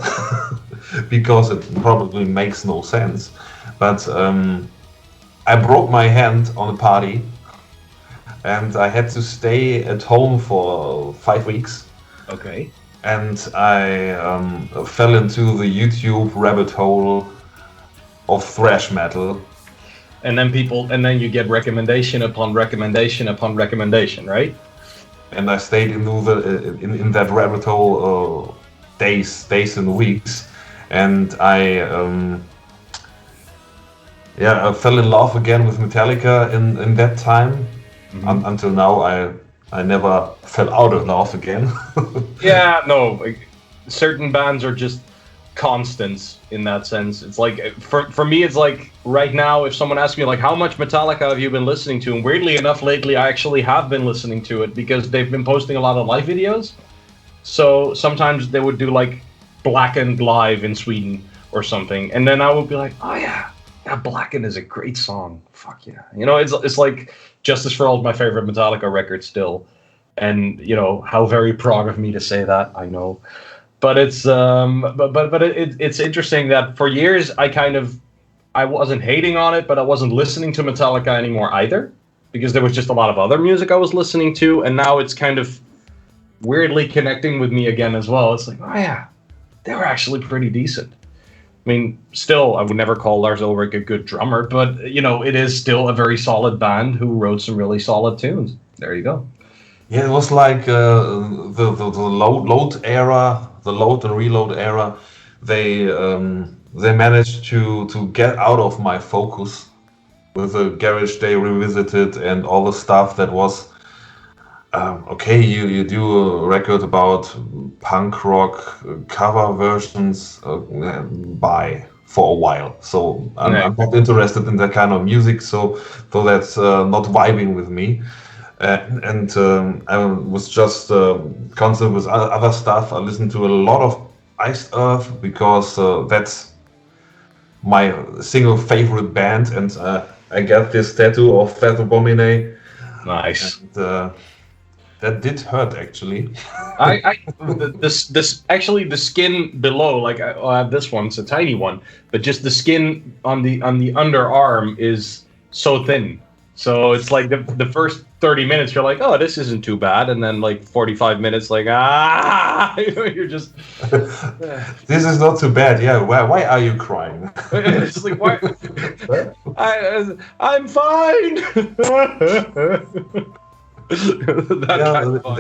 [SPEAKER 3] because it probably makes no sense. But I broke my hand on a party, and I had to stay at home for 5 weeks.
[SPEAKER 2] Okay.
[SPEAKER 3] And I fell into the YouTube rabbit hole of thrash metal.
[SPEAKER 2] And then you get recommendation upon recommendation upon recommendation, right?
[SPEAKER 3] and I stayed in that rabbit hole days and weeks, and I fell in love again with Metallica in that time. Until now, I never fell out of love again.
[SPEAKER 2] Yeah, no, like, certain bands are just constants in that sense. It's like for me, it's like right now, if someone asks me like how much Metallica have you been listening to, and weirdly enough, lately I actually have been listening to it because they've been posting a lot of live videos. So sometimes they would do like Blackened live in Sweden or something, and then I would be like, oh yeah, Blackened is a great song. Fuck yeah, it's like Justice for All is my favorite Metallica record still, and how very prog of me to say that, I know. But it's it's interesting that for years I wasn't hating on it, but I wasn't listening to Metallica anymore either, because there was just a lot of other music I was listening to, and now it's kind of weirdly connecting with me again as well. It's like, oh yeah, they were actually pretty decent. I mean, still, I would never call Lars Ulrich a good drummer, but it is still a very solid band who wrote some really solid tunes. There you go.
[SPEAKER 3] Yeah, it was like the load era, the load and reload era. They managed to get out of my focus with the Garage Day Revisited and all the stuff that was okay. You do a record about punk rock cover versions for a while, so I'm not interested in that kind of music. So that's not vibing with me. And I was just concerned with other stuff. I listened to a lot of Iced Earth because that's my single favorite band, and I got this tattoo of Fat Abomine.
[SPEAKER 2] Nice.
[SPEAKER 3] And, that did hurt, actually.
[SPEAKER 2] This actually, the skin below, like I have this one, it's a tiny one, but just the skin on the underarm is so thin. So it's like the first 30 minutes you're like, oh, this isn't too bad, and then like 45 minutes like you're just
[SPEAKER 3] this is not too bad. Yeah, why are you crying?
[SPEAKER 2] It's like, why? I'm fine.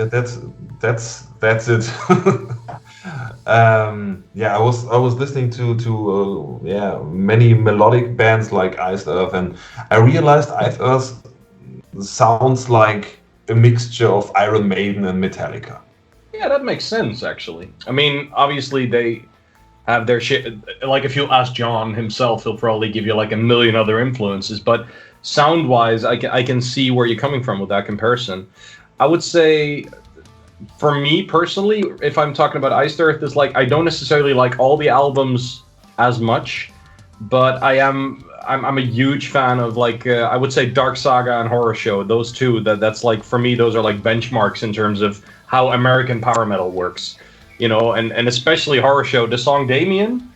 [SPEAKER 3] That's it. I was listening to many melodic bands like Iced Earth, and I realized Iced Earth sounds like a mixture of Iron Maiden and Metallica.
[SPEAKER 2] Yeah, that makes sense actually. I mean, obviously they have their shit. Like if you ask John himself, he'll probably give you like a million other influences, but sound-wise, I can see where you're coming from with that comparison. I would say, for me personally, if I'm talking about Iced Earth, is like I don't necessarily like all the albums as much, but I'm a huge fan of like I would say Dark Saga and Horror Show. Those two, that's like for me, those are like benchmarks in terms of how American power metal works, and especially Horror Show. The song Damien,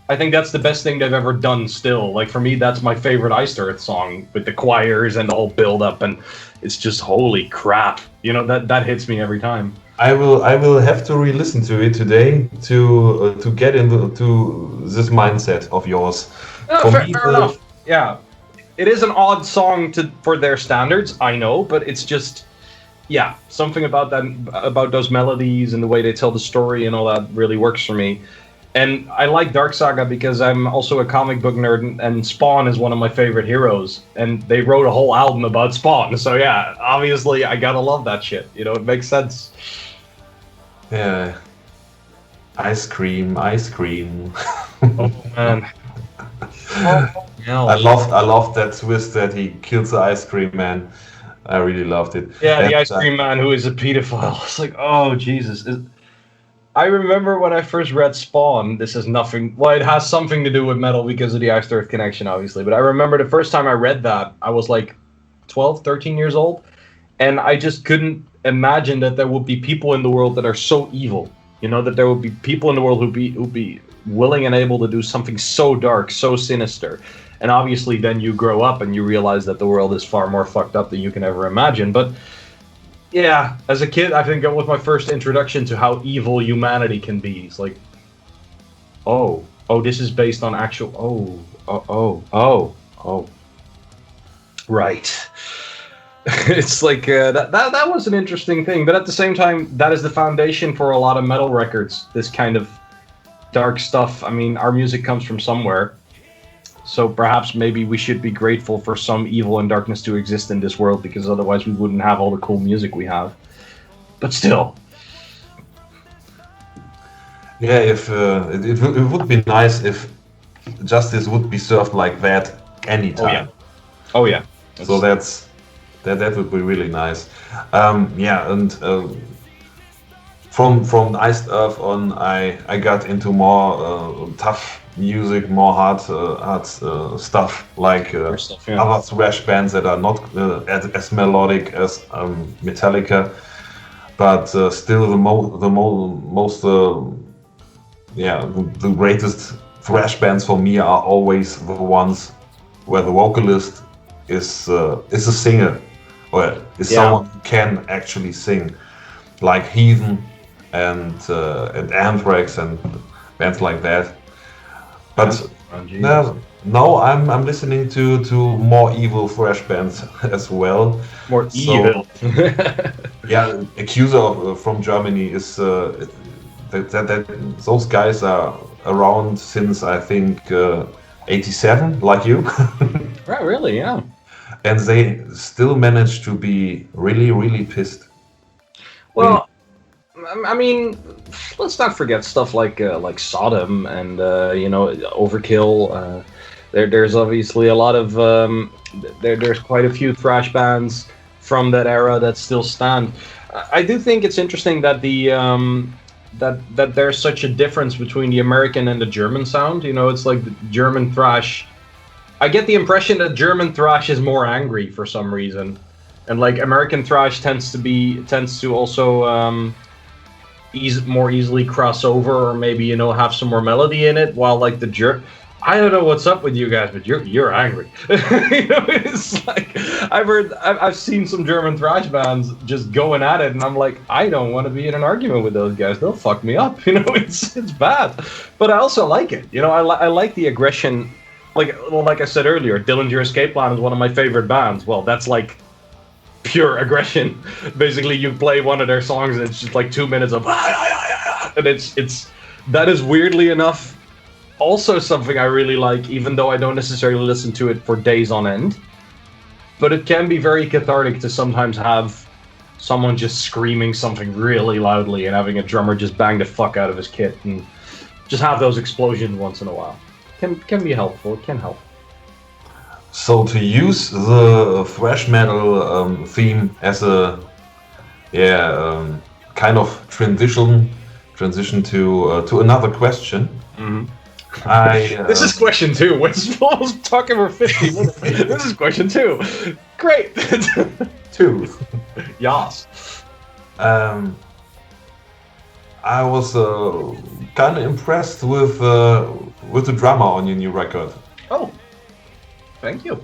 [SPEAKER 2] I think that's the best thing they've ever done still. Like, for me, that's my favorite Iced Earth song, with the choirs and the whole build-up, and it's just holy crap. That hits me every time.
[SPEAKER 3] I will have to re-listen to it today to get into this mindset of yours.
[SPEAKER 2] Oh, fair enough. Yeah. It is an odd song for their standards, I know, but it's just, yeah, something about those melodies and the way they tell the story and all that really works for me. And I like Dark Saga because I'm also a comic book nerd, and Spawn is one of my favorite heroes. And they wrote a whole album about Spawn. So yeah, obviously I gotta love that shit. It makes sense.
[SPEAKER 3] Yeah. Ice cream.
[SPEAKER 2] Oh man.
[SPEAKER 3] I loved that twist that he kills the ice cream man. I really loved it.
[SPEAKER 2] Yeah, the ice cream man who is a pedophile. It's like, oh Jesus. I remember when I first read Spawn, this is nothing, well, it has something to do with metal because of the Iced Earth connection, obviously, but I remember the first time I read that, I was like 12, 13 years old, and I just couldn't imagine that there would be people in the world that are so evil, that there would be people in the world who'd be willing and able to do something so dark, so sinister, and obviously then you grow up and you realize that the world is far more fucked up than you can ever imagine, but yeah, as a kid, I think that was my first introduction to how evil humanity can be. It's like, oh, this is based on actual, right. It's like that was an interesting thing, but at the same time, that is the foundation for a lot of metal records. This kind of dark stuff. I mean, our music comes from somewhere, so perhaps maybe we should be grateful for some evil and darkness to exist in this world, because otherwise we wouldn't have all the cool music we have. But still,
[SPEAKER 3] Yeah, if it would be nice if justice would be served like that anytime.
[SPEAKER 2] Oh yeah.
[SPEAKER 3] So that would be really nice. Yeah, and from Iced Earth on, I got into more tough music, more hard stuff, like
[SPEAKER 2] Stuff, yeah.
[SPEAKER 3] other thrash bands that are not as melodic as Metallica, but still the greatest thrash bands for me are always the ones where the vocalist is a singer, or is someone who can actually sing, like Heathen and Anthrax and bands like that. But now I'm listening to more evil thrash bands as well.
[SPEAKER 2] More evil.
[SPEAKER 3] Yeah, Accuser from Germany is that those guys are around since I think 87, like you.
[SPEAKER 2] Right, really, yeah.
[SPEAKER 3] And they still manage to be really, really pissed.
[SPEAKER 2] Well, I mean, let's not forget stuff like Sodom and Overkill. There's obviously a lot of there's quite a few thrash bands from that era that still stand. I do think it's interesting that that there's such a difference between the American and the German sound. You know, it's like the German thrash. I get the impression that German thrash is more angry for some reason, and like American thrash tends to also more easily cross over, or maybe have some more melody in it. While like I don't know what's up with you guys, but you're angry. It's like I've seen some German thrash bands just going at it, and I'm like, I don't want to be in an argument with those guys. They'll fuck me up. It's bad, but I also like it. I like the aggression. Like I said earlier, Dillinger Escape Plan is one of my favorite bands. Well, that's like pure aggression. Basically, you play one of their songs and it's just like 2 minutes of and that is weirdly enough also something I really like, even though I don't necessarily listen to it for days on end. But it can be very cathartic to sometimes have someone just screaming something really loudly and having a drummer just bang the fuck out of his kit and just have those explosions once in a while. Can be helpful. It can help.
[SPEAKER 3] So to use the thrash metal theme as a kind of transition to another question.
[SPEAKER 2] Mm-hmm.
[SPEAKER 3] This
[SPEAKER 2] is question 2. We're talking for 50 minutes. This is question 2. Great.
[SPEAKER 3] 2.
[SPEAKER 2] Yes.
[SPEAKER 3] I was kind of impressed with the drummer on your new record.
[SPEAKER 2] Oh, thank you.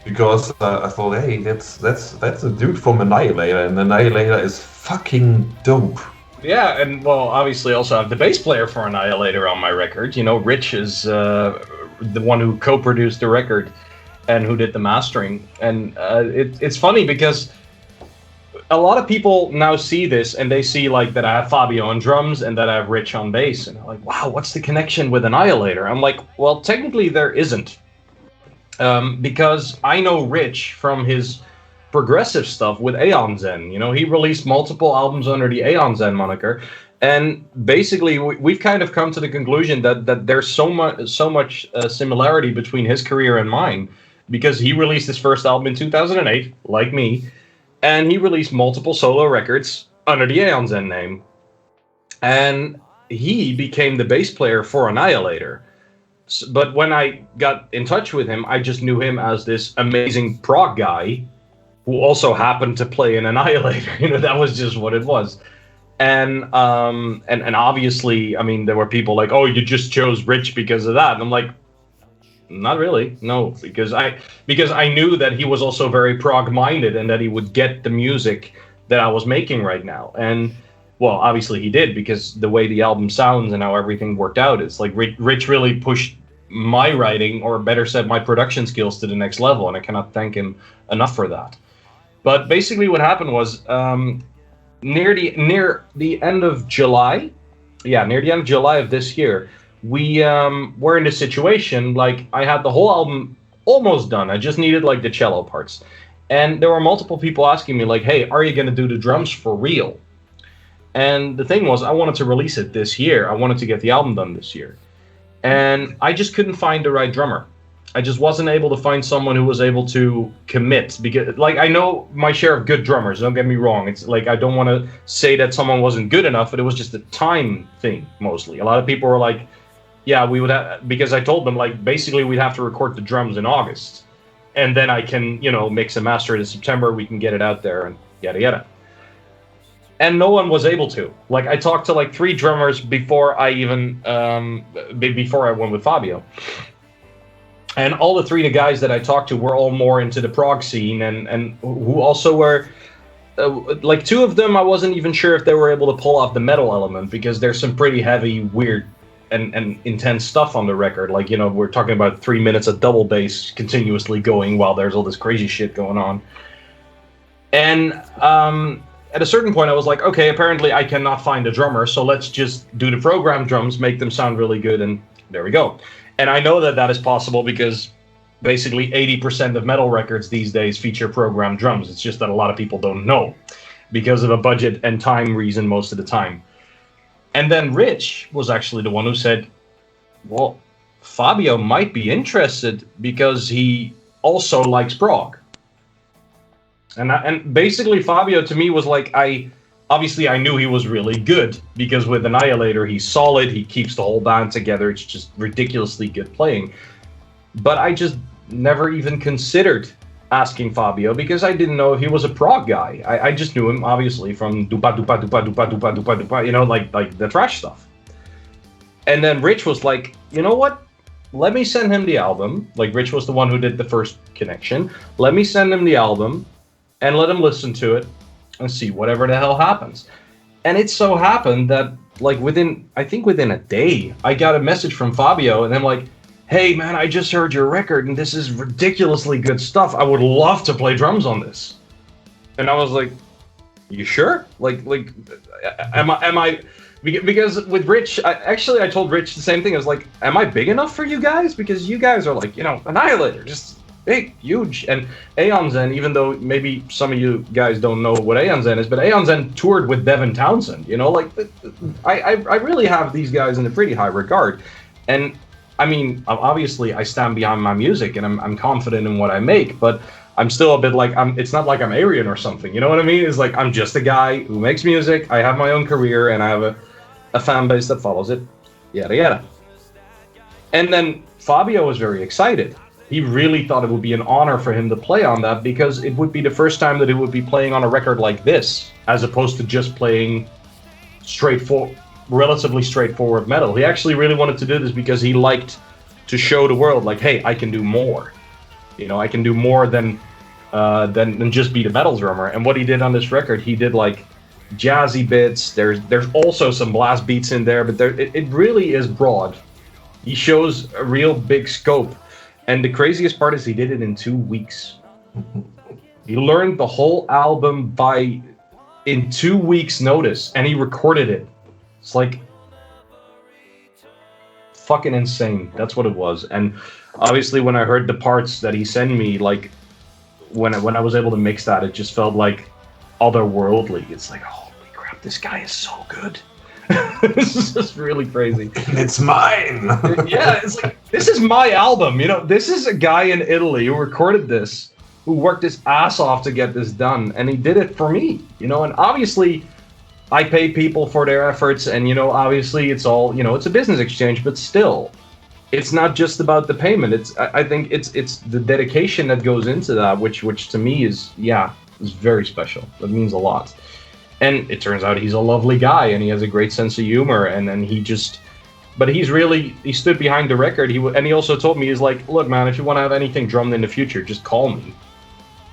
[SPEAKER 3] Because I thought, hey, that's a dude from Annihilator, and Annihilator is fucking dope.
[SPEAKER 2] Yeah, and well, obviously also have the bass player for Annihilator on my record. Rich is the one who co-produced the record and who did the mastering. And it's funny because a lot of people now see this and they see like that I have Fabio on drums and that I have Rich on bass, and they're like, wow, what's the connection with Annihilator? I'm like, well, technically there isn't. Because I know Rich from his progressive stuff with Aeon Zen. He released multiple albums under the Aeon Zen moniker, and basically we've kind of come to the conclusion that there's so much similarity between his career and mine, because he released his first album in 2008, like me, and he released multiple solo records under the Aeon Zen name, and he became the bass player for Annihilator. But when I got in touch with him, I just knew him as this amazing prog guy who also happened to play in Annihilator. That was just what it was. And obviously, I mean, there were people like, oh, you just chose Rich because of that. And I'm like, not really. No, because I knew that he was also very prog-minded and that he would get the music that I was making right now. And, well, obviously he did, because the way the album sounds and how everything worked out, it's like Rich really pushed my writing, or better said, my production skills to the next level, and I cannot thank him enough for that. But basically what happened was near the end of July, near the end of July of this year, we were in a situation, like, I had the whole album almost done. I just needed, like, the cello parts. And there were multiple people asking me, like, hey, are you going to do the drums for real? And the thing was, I wanted to release it this year. I wanted to get the album done this year. And I just couldn't find the right drummer. I just wasn't able to find someone who was able to commit, because, like, I know my share of good drummers, don't get me wrong. It's like, I don't want to say that someone wasn't good enough, but it was just a time thing, mostly. A lot of people were like, yeah, we would have, because I told them, like, basically we'd have to record the drums in August, and then I can, mix and master it in September, we can get it out there, and yada yada. And no one was able to. Like, I talked to, like, 3 drummers before I even, before I went with Fabio. And all the 3 guys that I talked to were all more into the prog scene, and who also were, like, 2 of them, I wasn't even sure if they were able to pull off the metal element, because there's some pretty heavy, weird, and intense stuff on the record. Like, we're talking about 3 minutes of double bass continuously going while there's all this crazy shit going on. And at a certain point, I was like, okay, apparently I cannot find a drummer, so let's just do the program drums, make them sound really good, and there we go. And I know that that is possible because basically 80% of metal records these days feature programmed drums. It's just that a lot of people don't know because of a budget and time reason most of the time. And then Rich was actually the one who said, well, Fabio might be interested because he also likes prog. And basically Fabio to me was like, obviously I knew he was really good because with Annihilator he's solid, he keeps the whole band together, it's just ridiculously good playing. But I just never even considered asking Fabio because I didn't know if he was a prog guy. I just knew him obviously from dupa dupa dupa dupa dupa dupa dupa, like the thrash stuff. And then Rich was like, you know what? Let me send him the album. Like, Rich was the one who did the first connection. Let me send him the album and let him listen to it and see whatever the hell happens. And it so happened that, like, within a day, I got a message from Fabio, and I'm like, hey man, I just heard your record and this is ridiculously good stuff. I would love to play drums on this. And I was like, you sure? Like, am I, because with Rich, I told Rich the same thing. I was like, am I big enough for you guys? Because you guys are like, Annihilator, just big, huge. And Aeon Zen, even though maybe some of you guys don't know what Aeon Zen is, but Aeon Zen toured with Devin Townsend, I really have these guys in a pretty high regard. And I mean, obviously I stand behind my music and I'm confident in what I make, but I'm still a bit like, it's not like I'm Aryan or something, you know what I mean? It's like, I'm just a guy who makes music, I have my own career, and I have a fan base that follows it, yada yada. And then Fabio was very excited. He really thought it would be an honor for him to play on that because it would be the first time that he would be playing on a record like this, as opposed to just playing relatively straightforward metal. He actually really wanted to do this because he liked to show the world, like, hey, I can do more. I can do more than just be the metal drummer. And what he did on this record, he did like jazzy bits. There's also some blast beats in there, but it really is broad. He shows a real big scope. And the craziest part is he did it in 2 weeks. He learned the whole album in 2 weeks' notice, and he recorded it. It's like fucking insane. That's what it was. And obviously, when I heard the parts that he sent me, like when I was able to mix that, it just felt like otherworldly. It's like, holy crap, this guy is so good. This is just really crazy.
[SPEAKER 3] It's mine.
[SPEAKER 2] Yeah, it's like, this is my album. This is a guy in Italy who recorded this, who worked his ass off to get this done, and he did it for me. And obviously, I pay people for their efforts, and obviously, it's all it's a business exchange, but still, it's not just about the payment. I think it's the dedication that goes into that, which to me is very special. It means a lot. And it turns out he's a lovely guy, and he has a great sense of humor, and then he stood behind the record. And he also told me, he's like, look, man, if you want to have anything drummed in the future, just call me.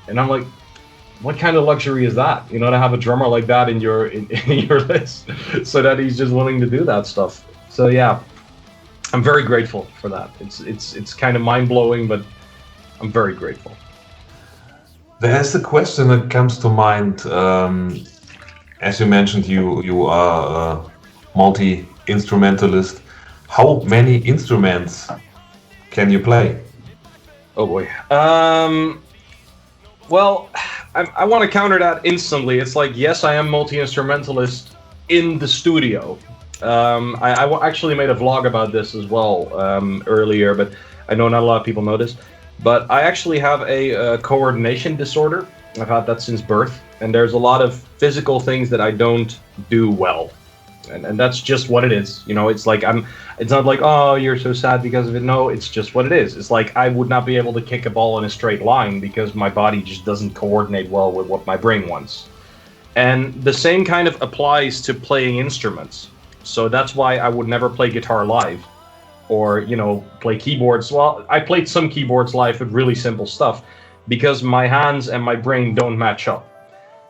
[SPEAKER 2] And I'm like, what kind of luxury is that? To have a drummer like that in your list, so that he's just willing to do that stuff. So yeah, I'm very grateful for that. It's kind of mind blowing, but I'm very grateful.
[SPEAKER 3] There's a question that comes to mind. As you mentioned, you are a multi-instrumentalist. How many instruments can you play?
[SPEAKER 2] Oh boy. Well, I want to counter that instantly. It's like, yes, I am multi-instrumentalist in the studio. Actually made a vlog about this as well earlier, but I know not a lot of people know this. But I actually have a coordination disorder. I've had that since birth, and there's a lot of physical things that I don't do well. And that's just what it is. You know, it's like it's not like, oh, you're so sad because of it. No, it's just what it is. It's like I would not be able to kick a ball in a straight line because my body just doesn't coordinate well with what my brain wants. And the same kind of applies to playing instruments. So that's why I would never play guitar live or, you know, play keyboards. Well, I played some keyboards live with really simple stuff because my hands and my brain don't match up.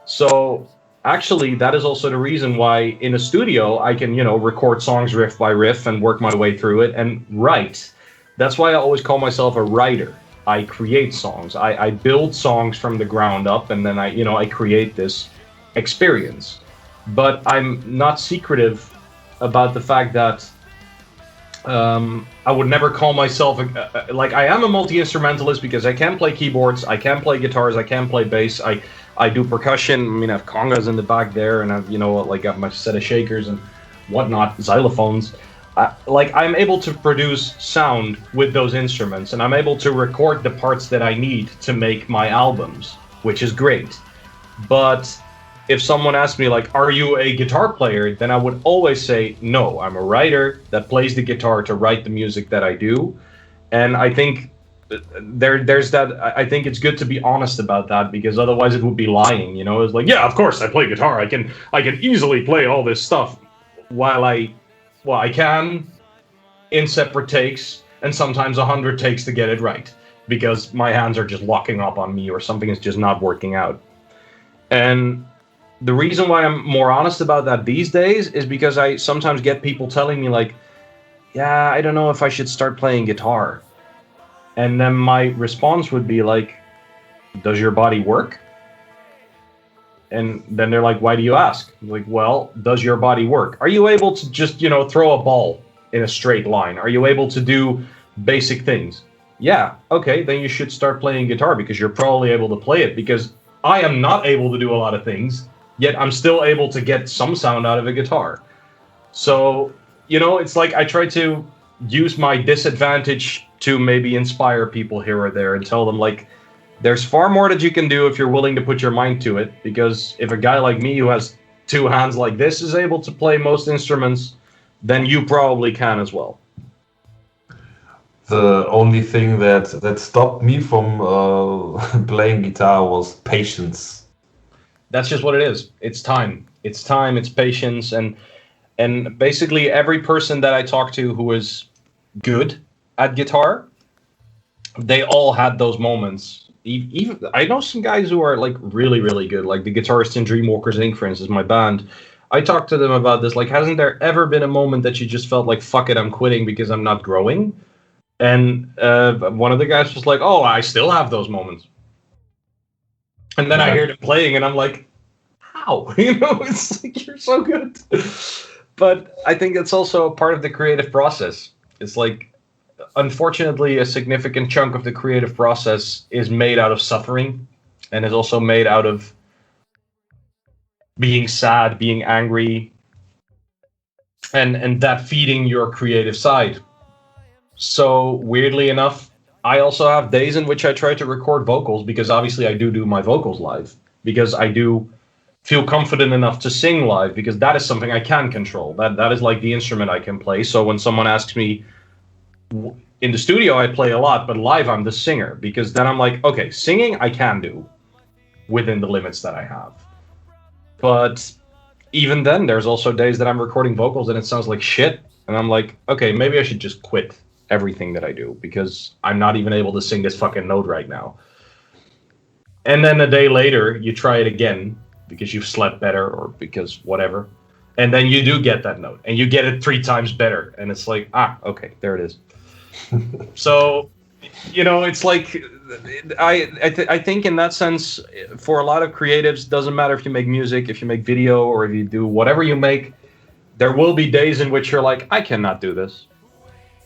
[SPEAKER 2] So actually, that is also the reason why in a studio I can, you know, record songs riff by riff and work my way through it and write. That's why I always call myself a writer. I create songs. I build songs from the ground up, and then I create this experience. But I'm not secretive about the fact that I would never call myself like I am a multi-instrumentalist because I can play keyboards, I can play guitars, I can play bass, I do percussion. I mean, I have congas in the back there, and I've, you know, like got my set of shakers and whatnot, xylophones. I'm able to produce sound with those instruments, and I'm able to record the parts that I need to make my albums, which is great. But if someone asked me, like, are you a guitar player? Then I would always say, no, I'm a writer that plays the guitar to write the music that I do. And I think there's that. I think it's good to be honest about that, because otherwise it would be lying. You know, it's like, yeah, of course I play guitar. I can easily play all this stuff while I can in separate takes, and sometimes 100 takes to get it right, because my hands are just locking up on me or something is just not working out. And the reason why I'm more honest about that these days is because I sometimes get people telling me, like, yeah, I don't know if I should start playing guitar. And then my response would be like, does your body work? And then they're like, why do you ask? I'm like, well, does your body work? Are you able to just, you know, throw a ball in a straight line? Are you able to do basic things? Yeah, okay, then you should start playing guitar, because you're probably able to play it, because I am not able to do a lot of things, yet I'm still able to get some sound out of a guitar. So, you know, it's like I try to use my disadvantage to maybe inspire people here or there and tell them, like, there's far more that you can do if you're willing to put your mind to it, because if a guy like me who has two hands like this is able to play most instruments, then you probably can as well.
[SPEAKER 3] The only thing that stopped me from playing guitar was patience.
[SPEAKER 2] That's just what it is. It's time. It's time, it's patience, and basically every person that I talk to who is good at guitar, they all had those moments. Even I know some guys who are like really, really good, like the guitarist in Dreamwalkers Inc., for instance, my band. I talked to them about this, like, hasn't there ever been a moment that you just felt like, fuck it, I'm quitting because I'm not growing? And one of the guys was like, oh, I still have those moments. And then I hear them playing and I'm like, how? You know, it's like, you're so good. But I think it's also a part of the creative process. It's like, unfortunately, a significant chunk of the creative process is made out of suffering, and is also made out of being sad, being angry, and that feeding your creative side. So weirdly enough, I also have days in which I try to record vocals, because obviously I do my vocals live, because I do feel confident enough to sing live, because that is something I can control. That is like the instrument I can play. So when someone asks me, in the studio I play a lot, but live I'm the singer, because then I'm like, okay, singing I can do within the limits that I have. But even then, there's also days that I'm recording vocals and it sounds like shit, and I'm like, okay, maybe I should just quit everything that I do, because I'm not even able to sing this fucking note right now. And then a day later, you try it again, because you've slept better or because whatever, and then you do get that note, and you get it 3 times better, and it's like, okay, there it is. So, you know, it's like I think in that sense, for a lot of creatives, doesn't matter if you make music, if you make video, or if you do whatever you make, there will be days in which you're like, I cannot do this.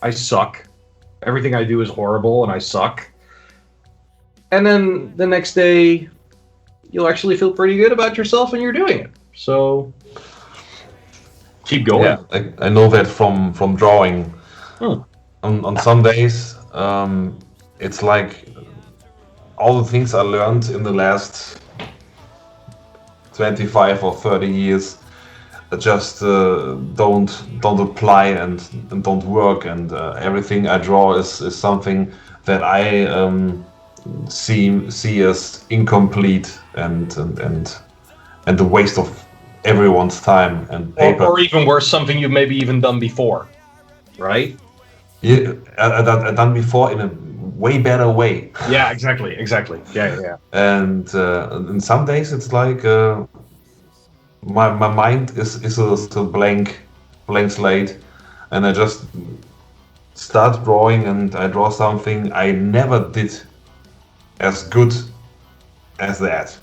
[SPEAKER 2] I suck. Everything I do is horrible and I suck. And then the next day, you'll actually feel pretty good about yourself and you're doing it. So keep going.
[SPEAKER 3] Yeah, I know that from drawing. On some days, it's like all the things I learned in the last 25 or 30 years just don't apply and don't work, and everything I draw is something that I see as incomplete and a waste of everyone's time and paper.
[SPEAKER 2] Or even worse, something you've maybe even done before, right?
[SPEAKER 3] Yeah, I done before in a way better way.
[SPEAKER 2] Yeah, exactly. Yeah.
[SPEAKER 3] And some days it's like my mind is a blank slate, and I just start drawing and I draw something I never did as good as that.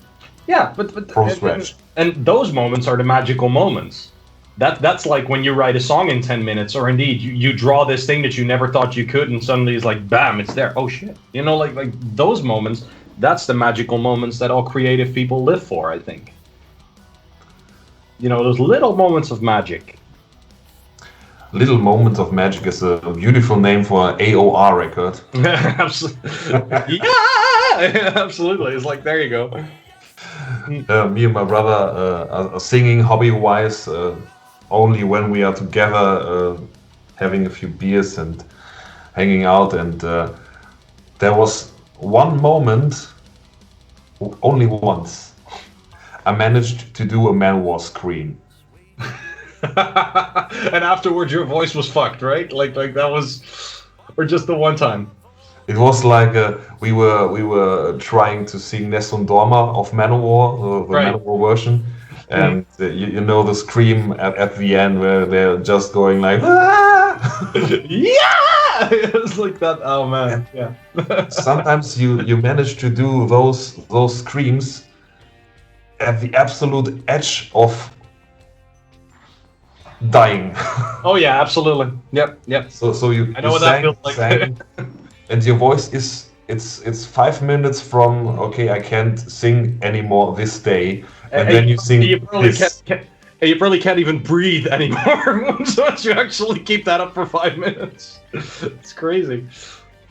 [SPEAKER 2] Yeah, but
[SPEAKER 3] from scratch.
[SPEAKER 2] And those moments are the magical moments. That's like when you write a song in 10 minutes, or indeed you draw this thing that you never thought you could, and suddenly it's like, bam, it's there. Oh shit. You know, like those moments, that's the magical moments that all creative people live for, I think. You know, those little moments of magic.
[SPEAKER 3] Little Moments of Magic is a beautiful name for an AOR record.
[SPEAKER 2] Yeah, absolutely. It's like, there you go.
[SPEAKER 3] Me and my brother are singing hobby-wise only when we are together, having a few beers and hanging out. And there was one moment, only once, I managed to do a Manowar scream.
[SPEAKER 2] And afterwards your voice was fucked, right? Like that was, or just the one time?
[SPEAKER 3] It was like we were trying to sing Nessun Dorma of Manowar, the
[SPEAKER 2] Right.
[SPEAKER 3] Manowar version, and you know the scream at the end where they're just going like, "Ah!"
[SPEAKER 2] Yeah, it's like that. Oh man, yeah.
[SPEAKER 3] Sometimes you manage to do those screams at the absolute edge of dying.
[SPEAKER 2] Oh yeah, absolutely. Yep.
[SPEAKER 3] So you
[SPEAKER 2] I know
[SPEAKER 3] you
[SPEAKER 2] what that feels like.
[SPEAKER 3] sang, and your voice it's 5 minutes from okay, I can't sing anymore this day, and then you sing
[SPEAKER 2] You probably
[SPEAKER 3] this.
[SPEAKER 2] you probably can't even breathe anymore once you actually keep that up for 5 minutes. It's crazy.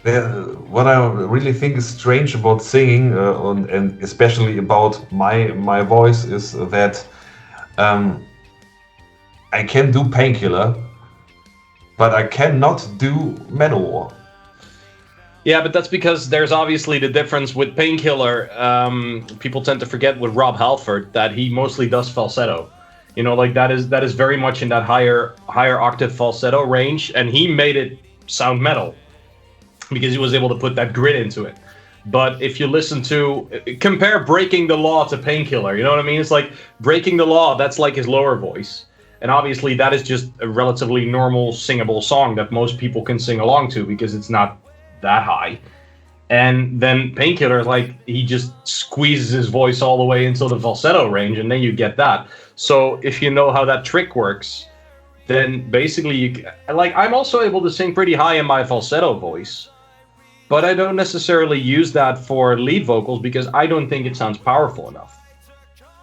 [SPEAKER 3] What I really think is strange about singing, and especially about my voice, is that I can do Painkiller, but I cannot do Manowar.
[SPEAKER 2] Yeah, but that's because there's obviously the difference with Painkiller. People tend to forget with Rob Halford that he mostly does falsetto. You know, like that is very much in that higher octave falsetto range, and he made it sound metal because he was able to put that grit into it. But if you listen to, compare Breaking the Law to Painkiller, you know what I mean? It's like Breaking the Law, that's like his lower voice. And obviously that is just a relatively normal singable song that most people can sing along to because it's not that high. And then Painkiller, like, he just squeezes his voice all the way into the falsetto range, and then you get that. So if you know how that trick works, then basically I'm also able to sing pretty high in my falsetto voice, but I don't necessarily use that for lead vocals because I don't think it sounds powerful enough.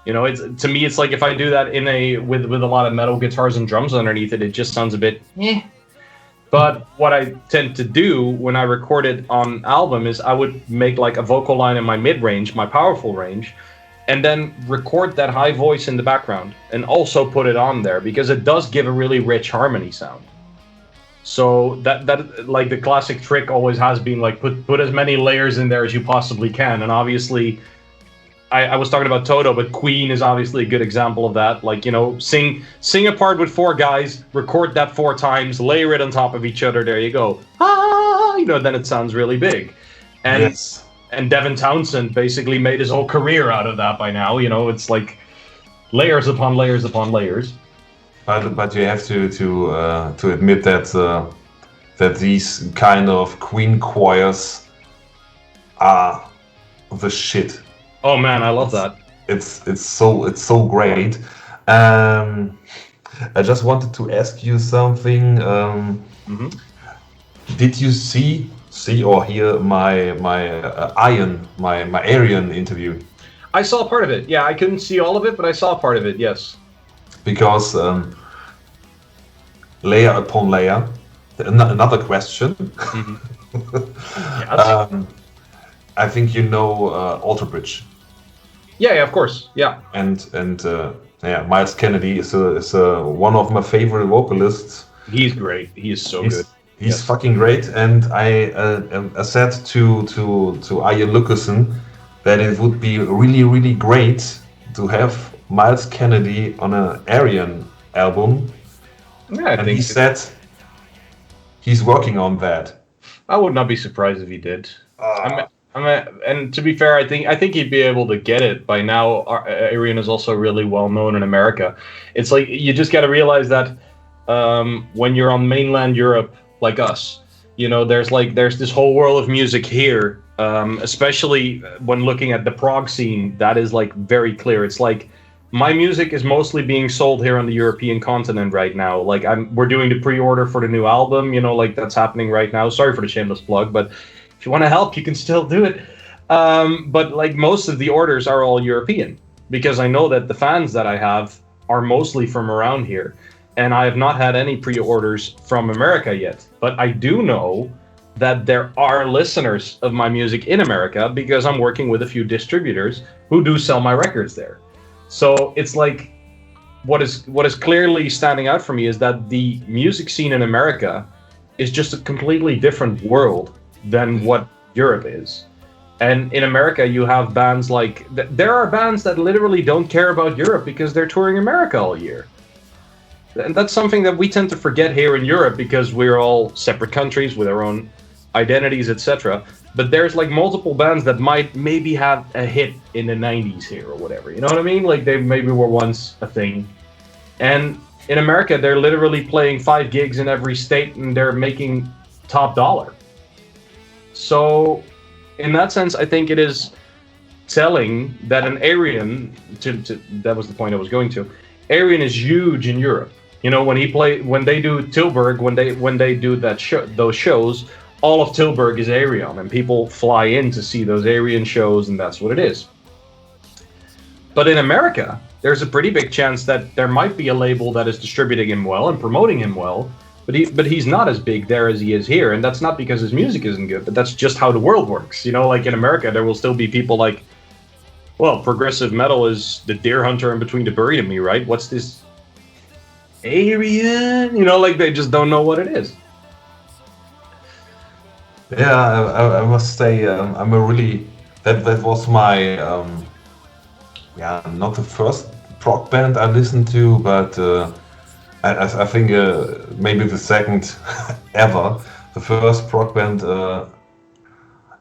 [SPEAKER 2] You know, to me, it's like if I do that with a lot of metal guitars and drums underneath it, it just sounds a bit eh. But what I tend to do when I record it on album is I would make like a vocal line in my mid-range, my powerful range, and then record that high voice in the background and also put it on there because it does give a really rich harmony sound. So that like the classic trick always has been like put as many layers in there as you possibly can. And obviously I was talking about Toto, but Queen is obviously a good example of that. Like, you know, sing a part with 4 guys, record that 4 times, layer it on top of each other. There you go. Ah, you know, then it sounds really big. And
[SPEAKER 3] Yes.
[SPEAKER 2] and Devin Townsend basically made his whole career out of that by now. You know, it's like layers upon layers upon layers.
[SPEAKER 3] But you have to admit that that these kind of Queen choirs are the shit.
[SPEAKER 2] Oh man, I love that.
[SPEAKER 3] It's so great. I just wanted to ask you something. Did you see or hear my Aryan interview?
[SPEAKER 2] I saw part of it. Yeah, I couldn't see all of it, but I saw part of it. Yes.
[SPEAKER 3] Because layer upon layer. Another question.
[SPEAKER 2] Yes.
[SPEAKER 3] I think you know Alter Bridge.
[SPEAKER 2] Yeah, of course. Yeah.
[SPEAKER 3] And Miles Kennedy is one of my favorite vocalists.
[SPEAKER 2] He's great. He is so good.
[SPEAKER 3] He's fucking great. And I said to Ian Lucassen that it would be really, really great to have Miles Kennedy on an Aryan album.
[SPEAKER 2] Yeah, I think
[SPEAKER 3] he said he's working on that.
[SPEAKER 2] I would not be surprised if he did. And to be fair, I think he'd be able to get it by now. Aryan is also really well known in America. It's like you just got to realize that when you're on mainland Europe, like us, there's this whole world of music here. Especially when looking at the prog scene, that is like very clear. It's like my music is mostly being sold here on the European continent right now. Like we're doing the pre-order for the new album, like that's happening right now. Sorry for the shameless plug, but if you want to help, you can still do it. But like most of the orders are all European because I know that the fans that I have are mostly from around here. And I have not had any pre-orders from America yet. But I do know that there are listeners of my music in America because I'm working with a few distributors who do sell my records there. So it's like what is clearly standing out for me is that the music scene in America is just a completely different world than what Europe is. And in America, you have bands like there are bands that literally don't care about Europe because they're touring America all year. And that's something that we tend to forget here in Europe because we're all separate countries with our own identities, etc. But there's like multiple bands that might maybe have a hit in the 90s here or whatever. You know what I mean? Like they maybe were once a thing. And in America, they're literally playing 5 gigs in every state and they're making top dollar. So in that sense, I think it is telling that an Aryan, that was the point I was going to, Aryan is huge in Europe. When they do Tilburg, when they do those shows, all of Tilburg is Aryan, and people fly in to see those Aryan shows, and that's what it is. But in America, there's a pretty big chance that there might be a label that is distributing him well and promoting him well, but he's not as big there as he is here, and that's not because his music isn't good, but that's just how the world works. Like in America, there will still be people like, well, progressive metal is the deer hunter in between the buried and me, right? What's this Aryan? Like they just don't know what it is.
[SPEAKER 3] Yeah, I must say, I'm a really that was my not the first prog band I listened to, but I think maybe the second ever. The first prog band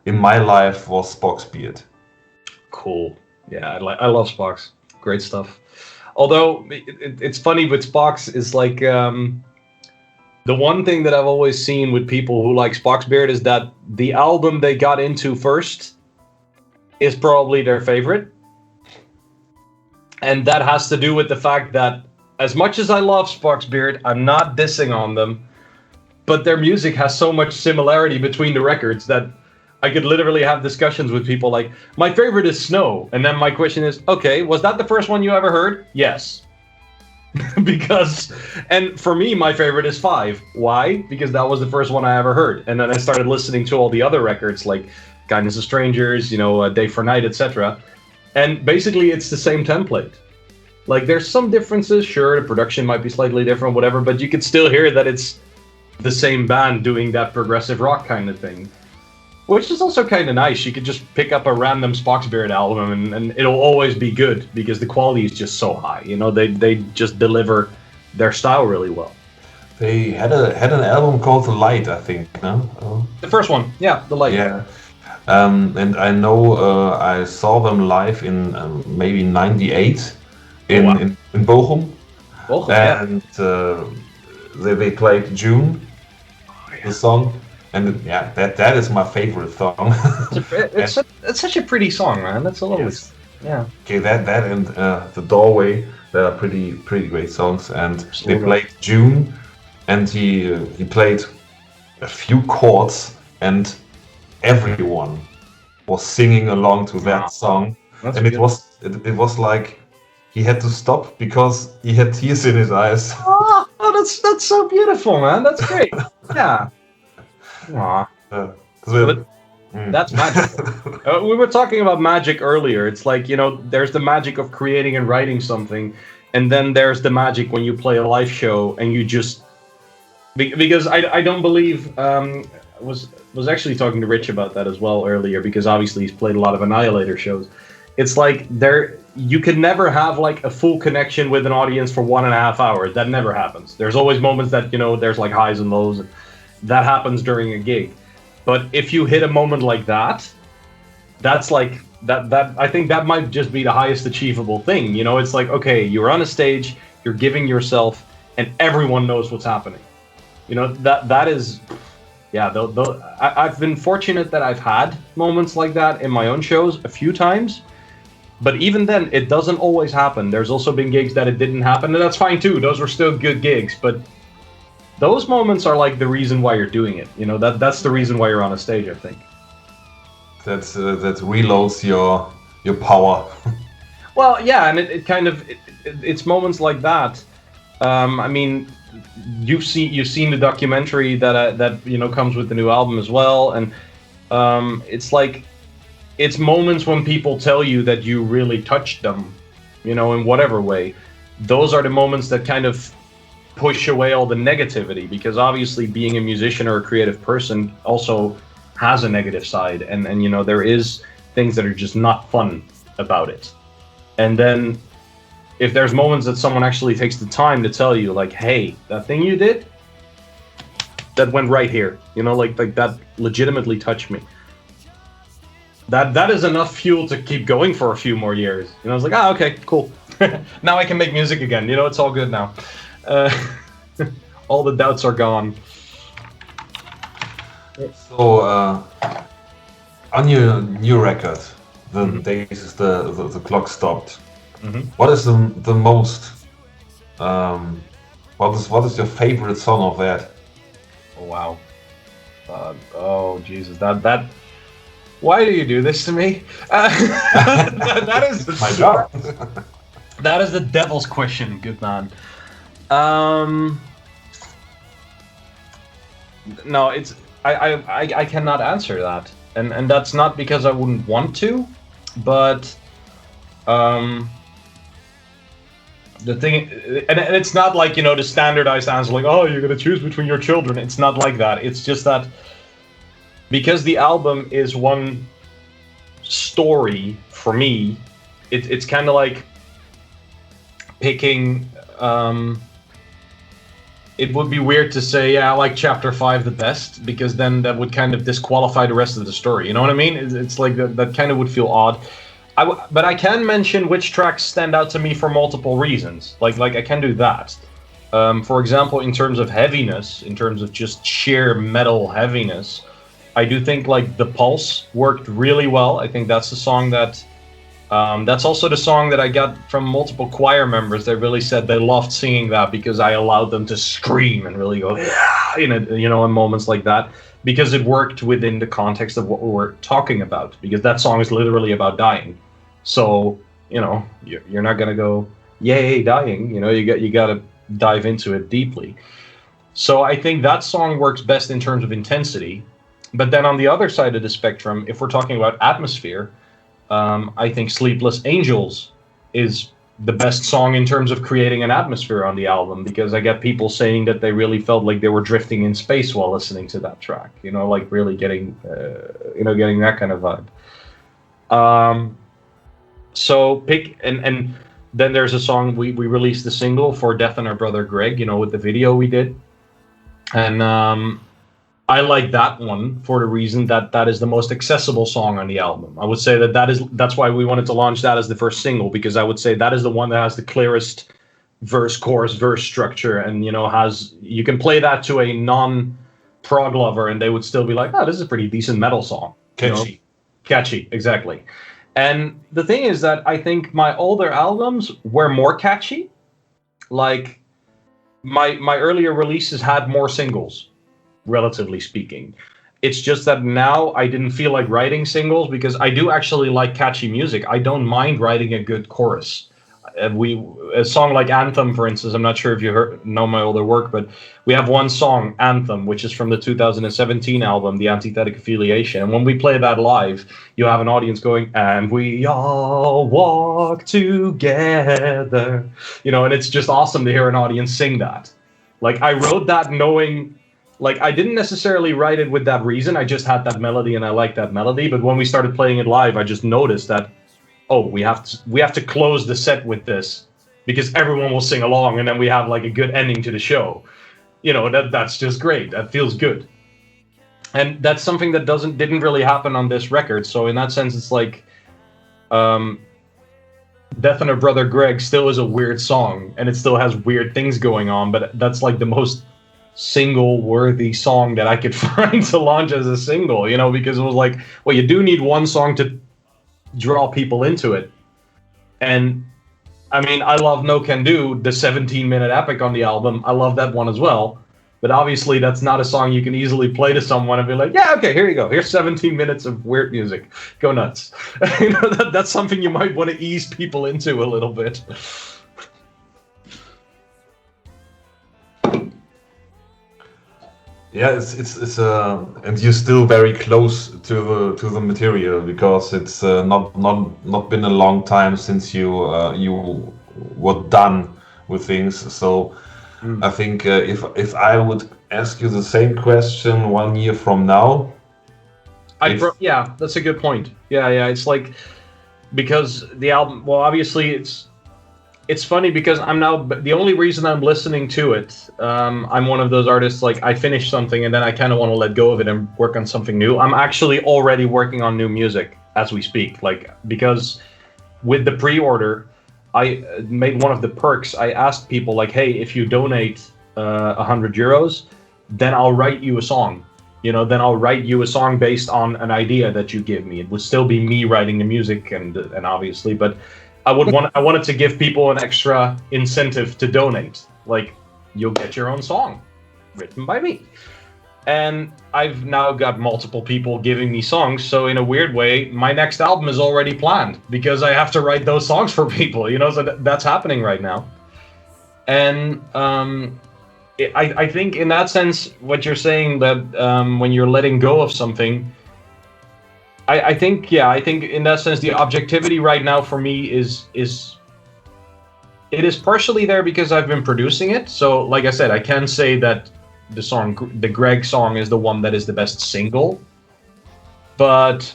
[SPEAKER 3] in my life was Spock's Beard.
[SPEAKER 2] Cool. Yeah, I love Spock's. Great stuff. Although it's funny with Spock's is like the one thing that I've always seen with people who like Spock's Beard is that the album they got into first is probably their favorite. And that has to do with the fact that as much as I love Spock's Beard, I'm not dissing on them, but their music has so much similarity between the records that I could literally have discussions with people like, my favorite is Snow. And then my question is, okay, was that the first one you ever heard? Yes. And for me, my favorite is 5. Why? Because that was the first one I ever heard. And then I started listening to all the other records like Kindness of Strangers, Day for Night, etc. And basically it's the same template. Like there's some differences, sure, the production might be slightly different, whatever, but you could still hear that it's the same band doing that progressive rock kind of thing. Which is also kind of nice. You could just pick up a random Spock's Beard album and it'll always be good because the quality is just so high. They just deliver their style really well.
[SPEAKER 3] They had an album called The Light, I think, no? Oh.
[SPEAKER 2] The first one, yeah, The Light.
[SPEAKER 3] Yeah. And I know I saw them live in maybe '98 in Bochum.
[SPEAKER 2] Bochum,
[SPEAKER 3] and they played June, the song. And yeah, that is my favorite song.
[SPEAKER 2] It's such a pretty song, man. That's a lovely.
[SPEAKER 3] Yes.
[SPEAKER 2] Yeah.
[SPEAKER 3] Okay, that and The Doorway, they are pretty great songs. And they
[SPEAKER 2] Absolutely.
[SPEAKER 3] played June, and he played a few chords, and everyone was singing along to that
[SPEAKER 2] Wow.
[SPEAKER 3] song.
[SPEAKER 2] That's
[SPEAKER 3] And it
[SPEAKER 2] beautiful.
[SPEAKER 3] was like he had to stop because he had tears in his eyes.
[SPEAKER 2] Oh, that's so beautiful, man. That's great. Yeah. Aw.
[SPEAKER 3] So-
[SPEAKER 2] That's magic. We were talking about magic earlier. It's like, there's the magic of creating and writing something, and then there's the magic when you play a live show and you just because I don't believe was actually talking to Rich about that as well earlier, because obviously he's played a lot of Annihilator shows. It's like you can never have like a full connection with an audience for 1.5 hours. That never happens. There's always moments that there's like highs and lows, and that happens during a gig. But if you hit a moment like that, that's like that I think that might just be the highest achievable thing. It's like, okay, you're on a stage, you're giving yourself, and everyone knows what's happening. That is, yeah. I've been fortunate that I've had moments like that in my own shows a few times, but even then, it doesn't always happen. There's also been gigs that it didn't happen, and that's fine too. Those were still good gigs, but those moments are like the reason why you're doing it. That's the reason why you're on a stage, I think.
[SPEAKER 3] that reloads your power.
[SPEAKER 2] Well, yeah, and it kind of it's moments like that. I mean, you've seen the documentary that comes with the new album as well, and it's like it's moments when people tell you that you really touched them, in whatever way. Those are the moments that kind of push away all the negativity, because obviously being a musician or a creative person also has a negative side, and there is things that are just not fun about it. And then if there's moments that someone actually takes the time to tell you, like, hey, that thing you did, that went right here, like that legitimately touched me, that is enough fuel to keep going for a few more years. I was like, okay, cool. Now I can make music again. It's all good now. All the doubts are gone.
[SPEAKER 3] So on your new record, the days the clock stopped.
[SPEAKER 2] Mm-hmm.
[SPEAKER 3] What is the most? What is your favorite song of that?
[SPEAKER 2] Oh, wow. Oh Jesus, that. Why do you do this to me? That is
[SPEAKER 3] My job.
[SPEAKER 2] That is the devil's question, good man. No, it's I cannot answer that, and that's not because I wouldn't want to, but the thing, and it's not like the standardized answer like, oh, you're gonna choose between your children. It's not like that. It's just that because the album is one story for me, it's kind of like picking. It would be weird to say, yeah, I like chapter 5 the best, because then that would kind of disqualify the rest of the story. You know what I mean? It's like that kind of would feel odd. But I can mention which tracks stand out to me for multiple reasons. Like I can do that. For example, in terms of heaviness, in terms of just sheer metal heaviness, I do think like The Pulse worked really well. I think that's the song that that's also the song that I got from multiple choir members that really said they loved singing that, because I allowed them to scream and really go, yeah, in moments like that, because it worked within the context of what we were talking about, because that song is literally about dying. So, you're not going to go, yay, dying, you got to dive into it deeply. So I think that song works best in terms of intensity. But then on the other side of the spectrum, if we're talking about atmosphere, I think Sleepless Angels is the best song in terms of creating an atmosphere on the album, because I get people saying that they really felt like they were drifting in space while listening to that track, like really getting that kind of vibe. So pick, and then there's a song we released the single for Death and Our Brother Greg, with the video we did. And I like that one for the reason that is the most accessible song on the album. I would say that's why we wanted to launch that as the first single, because I would say that is the one that has the clearest verse structure, and you can play that to a prog lover, and they would still be like, oh, this is a pretty decent metal song.
[SPEAKER 3] Catchy.
[SPEAKER 2] Catchy, exactly. And the thing is that I think my older albums were more catchy. Like, my earlier releases had more singles, relatively speaking. It's just that now I didn't feel like writing singles because I do actually like catchy music. I don't mind writing a good chorus. A song like Anthem, for instance, I'm not sure if you know my older work, but we have one song, Anthem, which is from the 2017 album, The Antithetic Affiliation. And when we play that live, you have an audience going, and we all walk together. And it's just awesome to hear an audience sing that. Like, I wrote that knowing, like, I didn't necessarily write it with that reason. I just had that melody and I liked that melody. But when we started playing it live, I just noticed that, oh, we have to close the set with this because everyone will sing along, and then we have like a good ending to the show. That's just great. That feels good. And that's something that didn't really happen on this record. So in that sense, it's like Death and Her Brother Greg still is a weird song, and it still has weird things going on, but that's like the most single worthy song that I could find to launch as a single, because it was like, well, you do need one song to draw people into it. And I mean, I love No Can Do, the 17-minute epic on the album. I love that one as well. But obviously that's not a song you can easily play to someone and be like, yeah, okay, here you go. Here's 17 minutes of weird music. Go nuts. That's something you might want to ease people into a little bit.
[SPEAKER 3] Yeah, it's and you're still very close to the material because it's not been a long time since you were done with things. So I think if I would ask you the same question 1 year from now,
[SPEAKER 2] yeah, that's a good point. Yeah, it's like, because the album, well, obviously it's funny because I'm now, the only reason I'm listening to it, I'm one of those artists, like, I finish something and then I kind of want to let go of it and work on something new. I'm actually already working on new music as we speak, like, because with the pre-order, I made one of the perks. I asked people, like, hey, if you donate €100, then I'll write you a song. Then I'll write you a song based on an idea that you give me. It would still be me writing the music and obviously, but I wanted to give people an extra incentive to donate. Like, you'll get your own song written by me. And I've now got multiple people giving me songs. So in a weird way, my next album is already planned because I have to write those songs for people, so that's happening right now. And I think in that sense, what you're saying, that when you're letting go of something, I think in that sense, the objectivity right now for me is partially there because I've been producing it. So like I said, I can say that the Greg song is the one that is the best single, but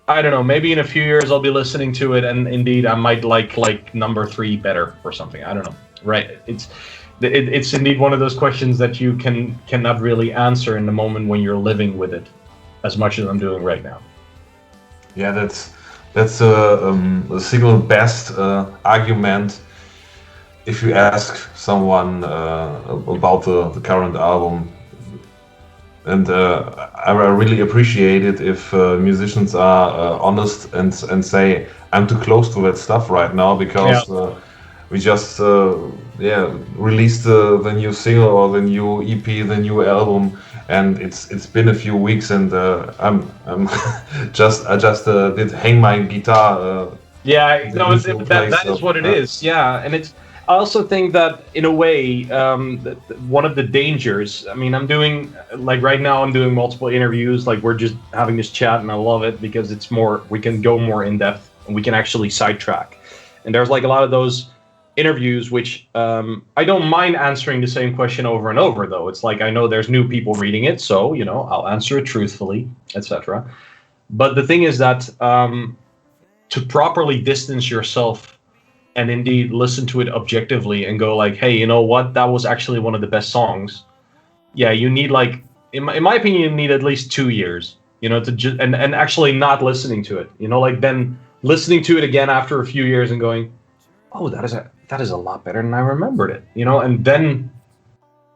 [SPEAKER 2] I don't know, maybe in a few years I'll be listening to it and indeed I might like number 3 better or something. I don't know. Right. It's indeed one of those questions that you cannot really answer in the moment when you're living with it as much as I'm doing right now.
[SPEAKER 3] Yeah, that's a single best argument if you ask someone about the current album. And I really appreciate it if musicians are honest and say, I'm too close to that stuff right now because we just released the new single or the new EP, the new album, and it's been a few weeks, and I'm I just did hang my guitar.
[SPEAKER 2] That is what it is. Yeah, and it's. I also think that in a way, one of the dangers. I mean, I'm doing right now. I'm doing multiple interviews. Like, we're just having this chat, and I love it because it's more. We can go more in depth, and we can actually sidetrack. And there's a lot of those interviews which I don't mind answering the same question over and over, though. It's like, I know there's new people reading it, so I'll answer it truthfully, etc. But the thing is that to properly distance yourself and indeed listen to it objectively and go like, hey, you know what, that was actually one of the best songs. Yeah, you need in my opinion, you need at least 2 years, to and actually not listening to it, then listening to it again after a few years and going, oh, that is a lot better than I remembered it, and then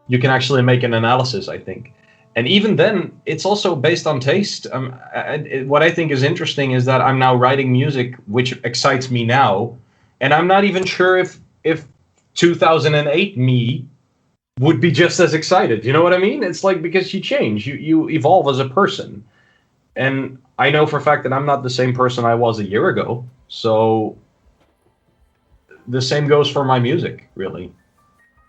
[SPEAKER 2] you can actually make an analysis, I think. And even then, it's also based on taste. What I think is interesting is that I'm now writing music which excites me now, and I'm not even sure if 2008 me would be just as excited. You know what I mean? It's like, because you change, you evolve as a person. And I know for a fact that I'm not the same person I was a year ago. So the same goes for my music, really.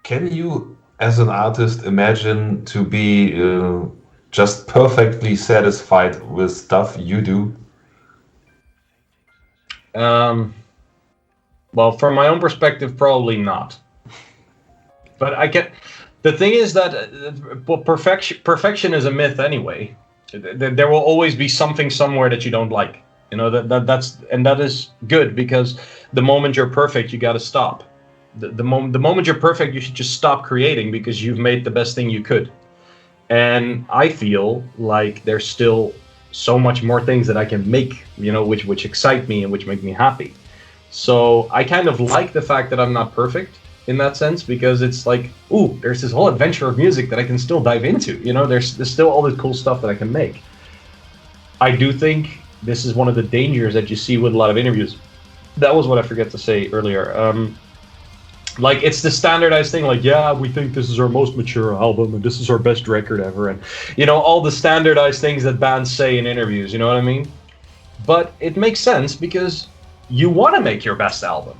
[SPEAKER 3] Can you, as an artist, imagine to be just perfectly satisfied with stuff you do?
[SPEAKER 2] Well, from my own perspective, probably not. But the thing is that perfection is a myth anyway. There will always be something somewhere that you don't like. You know, that is good, because the moment you're perfect, you got to stop. The moment you're perfect, you should just stop creating, because you've made the best thing you could. And I feel like there's still so much more things that I can make, you know, which excite me and which make me happy. So I kind of like the fact that I'm not perfect in that sense, because it's like, ooh, there's this whole adventure of music that I can still dive into. You know, there's still all this cool stuff that I can make. I do think this is one of the dangers that you see with a lot of interviews. That was what I forgot to say earlier. Like, it's the standardized thing, like, yeah, we think this is our most mature album and this is our best record ever, and, you know, all the standardized things that bands say in interviews, you know what I mean? But it makes sense, because you want to make your best album.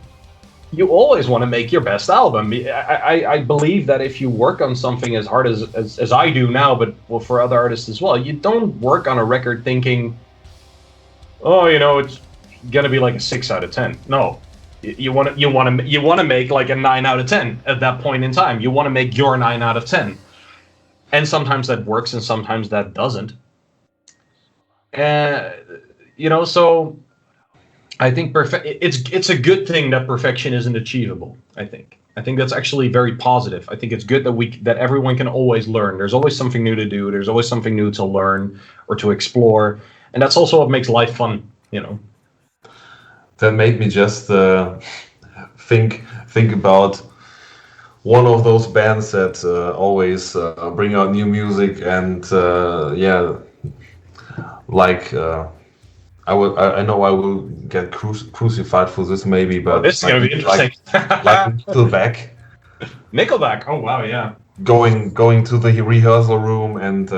[SPEAKER 2] You always want to make your best album. I believe that if you work on something as hard as I do now, but well, for other artists as well, you don't work on a record thinking, oh, you know, it's gonna be like a 6 out of 10. No, you want to make like a 9 out of 10 at that point in time. You want to make your 9 out of 10, and sometimes that works, and sometimes that doesn't. You know, so I think it's a good thing that perfection isn't achievable. I think that's actually very positive. I think it's good that everyone can always learn. There's always something new to do. There's always something new to learn or to explore, and that's also what makes life fun. You know.
[SPEAKER 3] That made me just think about one of those bands that always bring out new music, and like. I know I will get crucified for this maybe, but
[SPEAKER 2] this is gonna be interesting.
[SPEAKER 3] Like Nickelback.
[SPEAKER 2] Nickelback. Oh wow, yeah.
[SPEAKER 3] Going to the rehearsal room and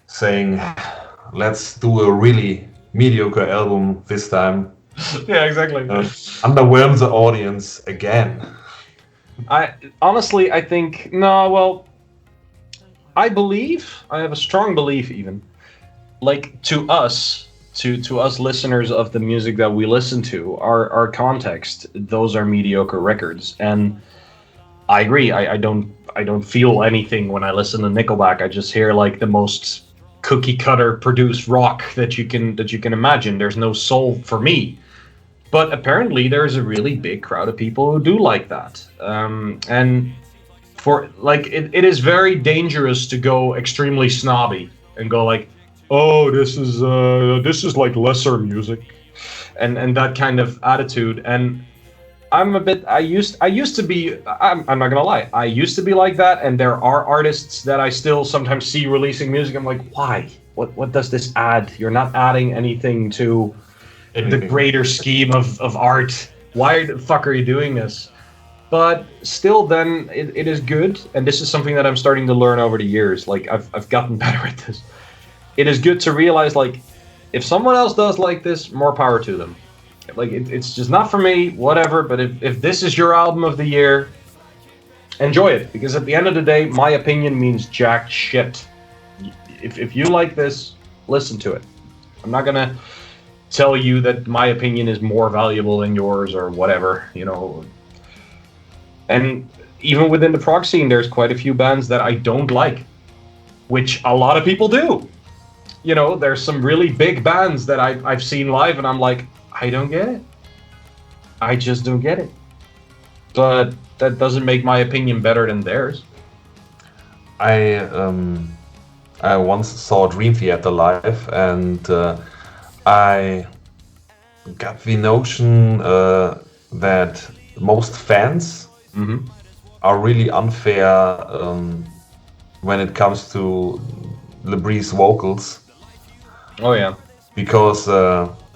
[SPEAKER 3] saying, "Let's do a really mediocre album this time."
[SPEAKER 2] Yeah, exactly.
[SPEAKER 3] Underwhelm the audience again.
[SPEAKER 2] I think no. Well, I have a strong belief, even like to us listeners of the music that we listen to, our context, those are mediocre records. And I agree. I don't feel anything when I listen to Nickelback. I just hear like the most cookie cutter produced rock that you can imagine. There's no soul for me. But apparently there's a really big crowd of people who do like that. And for like it is very dangerous to go extremely snobby and go like, oh, this is like lesser music, and that kind of attitude. And I'm a bit. I used to be. I'm not gonna lie. I used to be like that. And there are artists that I still sometimes see releasing music. I'm like, why? What does this add? You're not adding anything to the greater scheme of art. Why the fuck are you doing this? But still, then it is good. And this is something that I'm starting to learn over the years. Like I've gotten better at this. It is good to realize, like, if someone else does like this, more power to them. Like, it's just not for me, whatever, but if this is your album of the year, enjoy it. Because at the end of the day, my opinion means jack shit. If you like this, listen to it. I'm not going to tell you that my opinion is more valuable than yours or whatever, you know. And even within the prog scene, there's quite a few bands that I don't like, which a lot of people do. You know, there's some really big bands that I've seen live, and I'm like, I don't get it. I just don't get it. But that doesn't make my opinion better than theirs.
[SPEAKER 3] I once saw Dream Theater live, and I got the notion that most fans are really unfair when it comes to Labree's vocals.
[SPEAKER 2] Oh yeah.
[SPEAKER 3] Because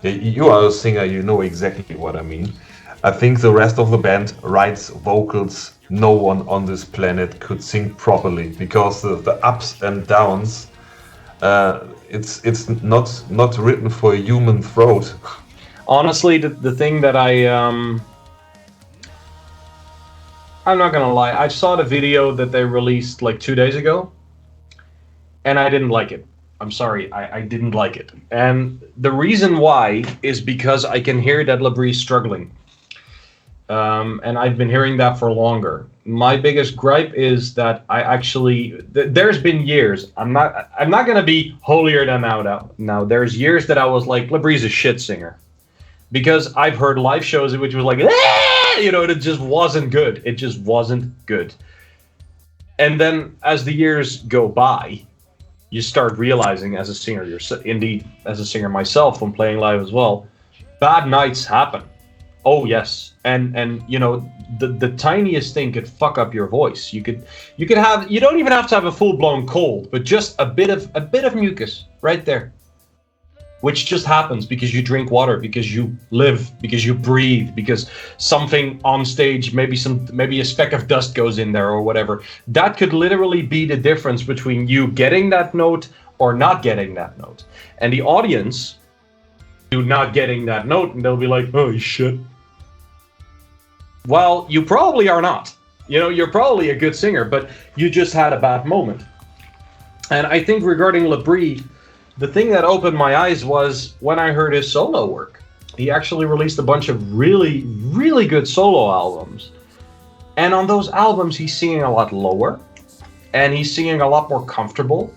[SPEAKER 3] you are a singer, you know exactly what I mean. I think the rest of the band writes vocals no one on this planet could sing properly, because the ups and downs, it's not written for a human throat.
[SPEAKER 2] Honestly, the thing that I'm not gonna lie, I saw the video that they released like 2 days ago, and I didn't like it. I'm sorry, I didn't like it. And the reason why is because I can hear that Labree's struggling. And I've been hearing that for longer. My biggest gripe is that I actually, there's been years, I'm not gonna be holier than thou now. There's years that I was like, Labree's a shit singer. Because I've heard live shows which was like, you know, it just wasn't good. It just wasn't good. And then as the years go by, you start realizing as a singer, indeed as a singer myself when playing live as well, bad nights happen. Oh yes, and you know, the tiniest thing could fuck up your voice. You don't even have to have a full blown cold, but just a bit of mucus right there, which just happens because you drink water, because you live, because you breathe, because something on stage, maybe a speck of dust goes in there or whatever. That could literally be the difference between you getting that note or not getting that note. And the audience do not getting that note, and they'll be like, oh shit. Well, you probably are not. You know, you're probably a good singer, but you just had a bad moment. And I think regarding Labree, the thing that opened my eyes was when I heard his solo work. He actually released a bunch of really, really good solo albums. And on those albums, he's singing a lot lower, and he's singing a lot more comfortable.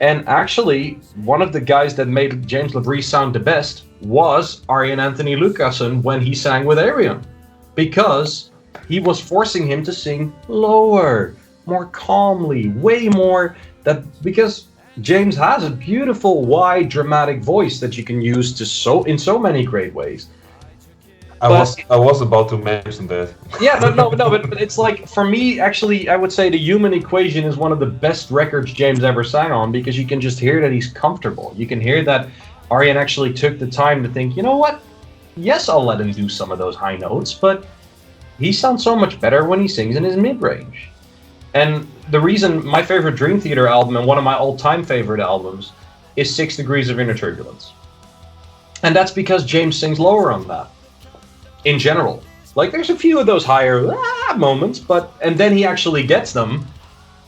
[SPEAKER 2] And actually, one of the guys that made James Labree sound the best was Arjen Anthony Lucassen when he sang with Arion. Because he was forcing him to sing lower, more calmly, way more because James has a beautiful, wide, dramatic voice that you can use in so many great ways.
[SPEAKER 3] I was about to mention that.
[SPEAKER 2] Yeah, no, but it's like, for me, actually, I would say The Human Equation is one of the best records James ever sang on, because you can just hear that he's comfortable. You can hear that Arjen actually took the time to think, you know what? Yes, I'll let him do some of those high notes, but he sounds so much better when he sings in his mid-range. And the reason my favorite Dream Theater album, and one of my all-time favorite albums, is 6 Degrees of Inner Turbulence. And that's because James sings lower on that, in general. Like, there's a few of those higher moments, and then he actually gets them,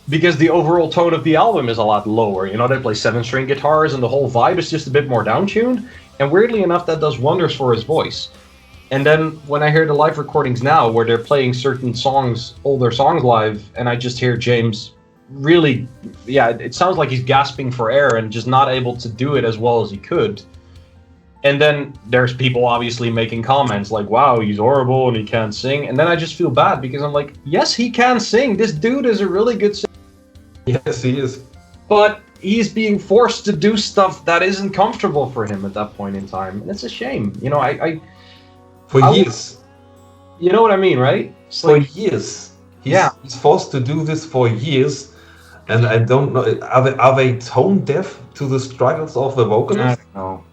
[SPEAKER 2] because the overall tone of the album is a lot lower. You know, they play 7-string guitars, and the whole vibe is just a bit more down-tuned, and weirdly enough, that does wonders for his voice. And then when I hear the live recordings now, where they're playing certain songs, older songs live, and I just hear James really, it sounds like he's gasping for air and just not able to do it as well as he could. And then there's people obviously making comments like, wow, he's horrible and he can't sing. And then I just feel bad, because I'm like, yes, he can sing. This dude is a really good singer.
[SPEAKER 3] Yes, he is.
[SPEAKER 2] But he's being forced to do stuff that isn't comfortable for him at that point in time. And it's a shame. You know,
[SPEAKER 3] For years.
[SPEAKER 2] You know what I mean, right? It's
[SPEAKER 3] for
[SPEAKER 2] like,
[SPEAKER 3] years. He's forced to do this for years. And I don't know, are they tone deaf to the struggles of the vocalist?
[SPEAKER 2] I don't know.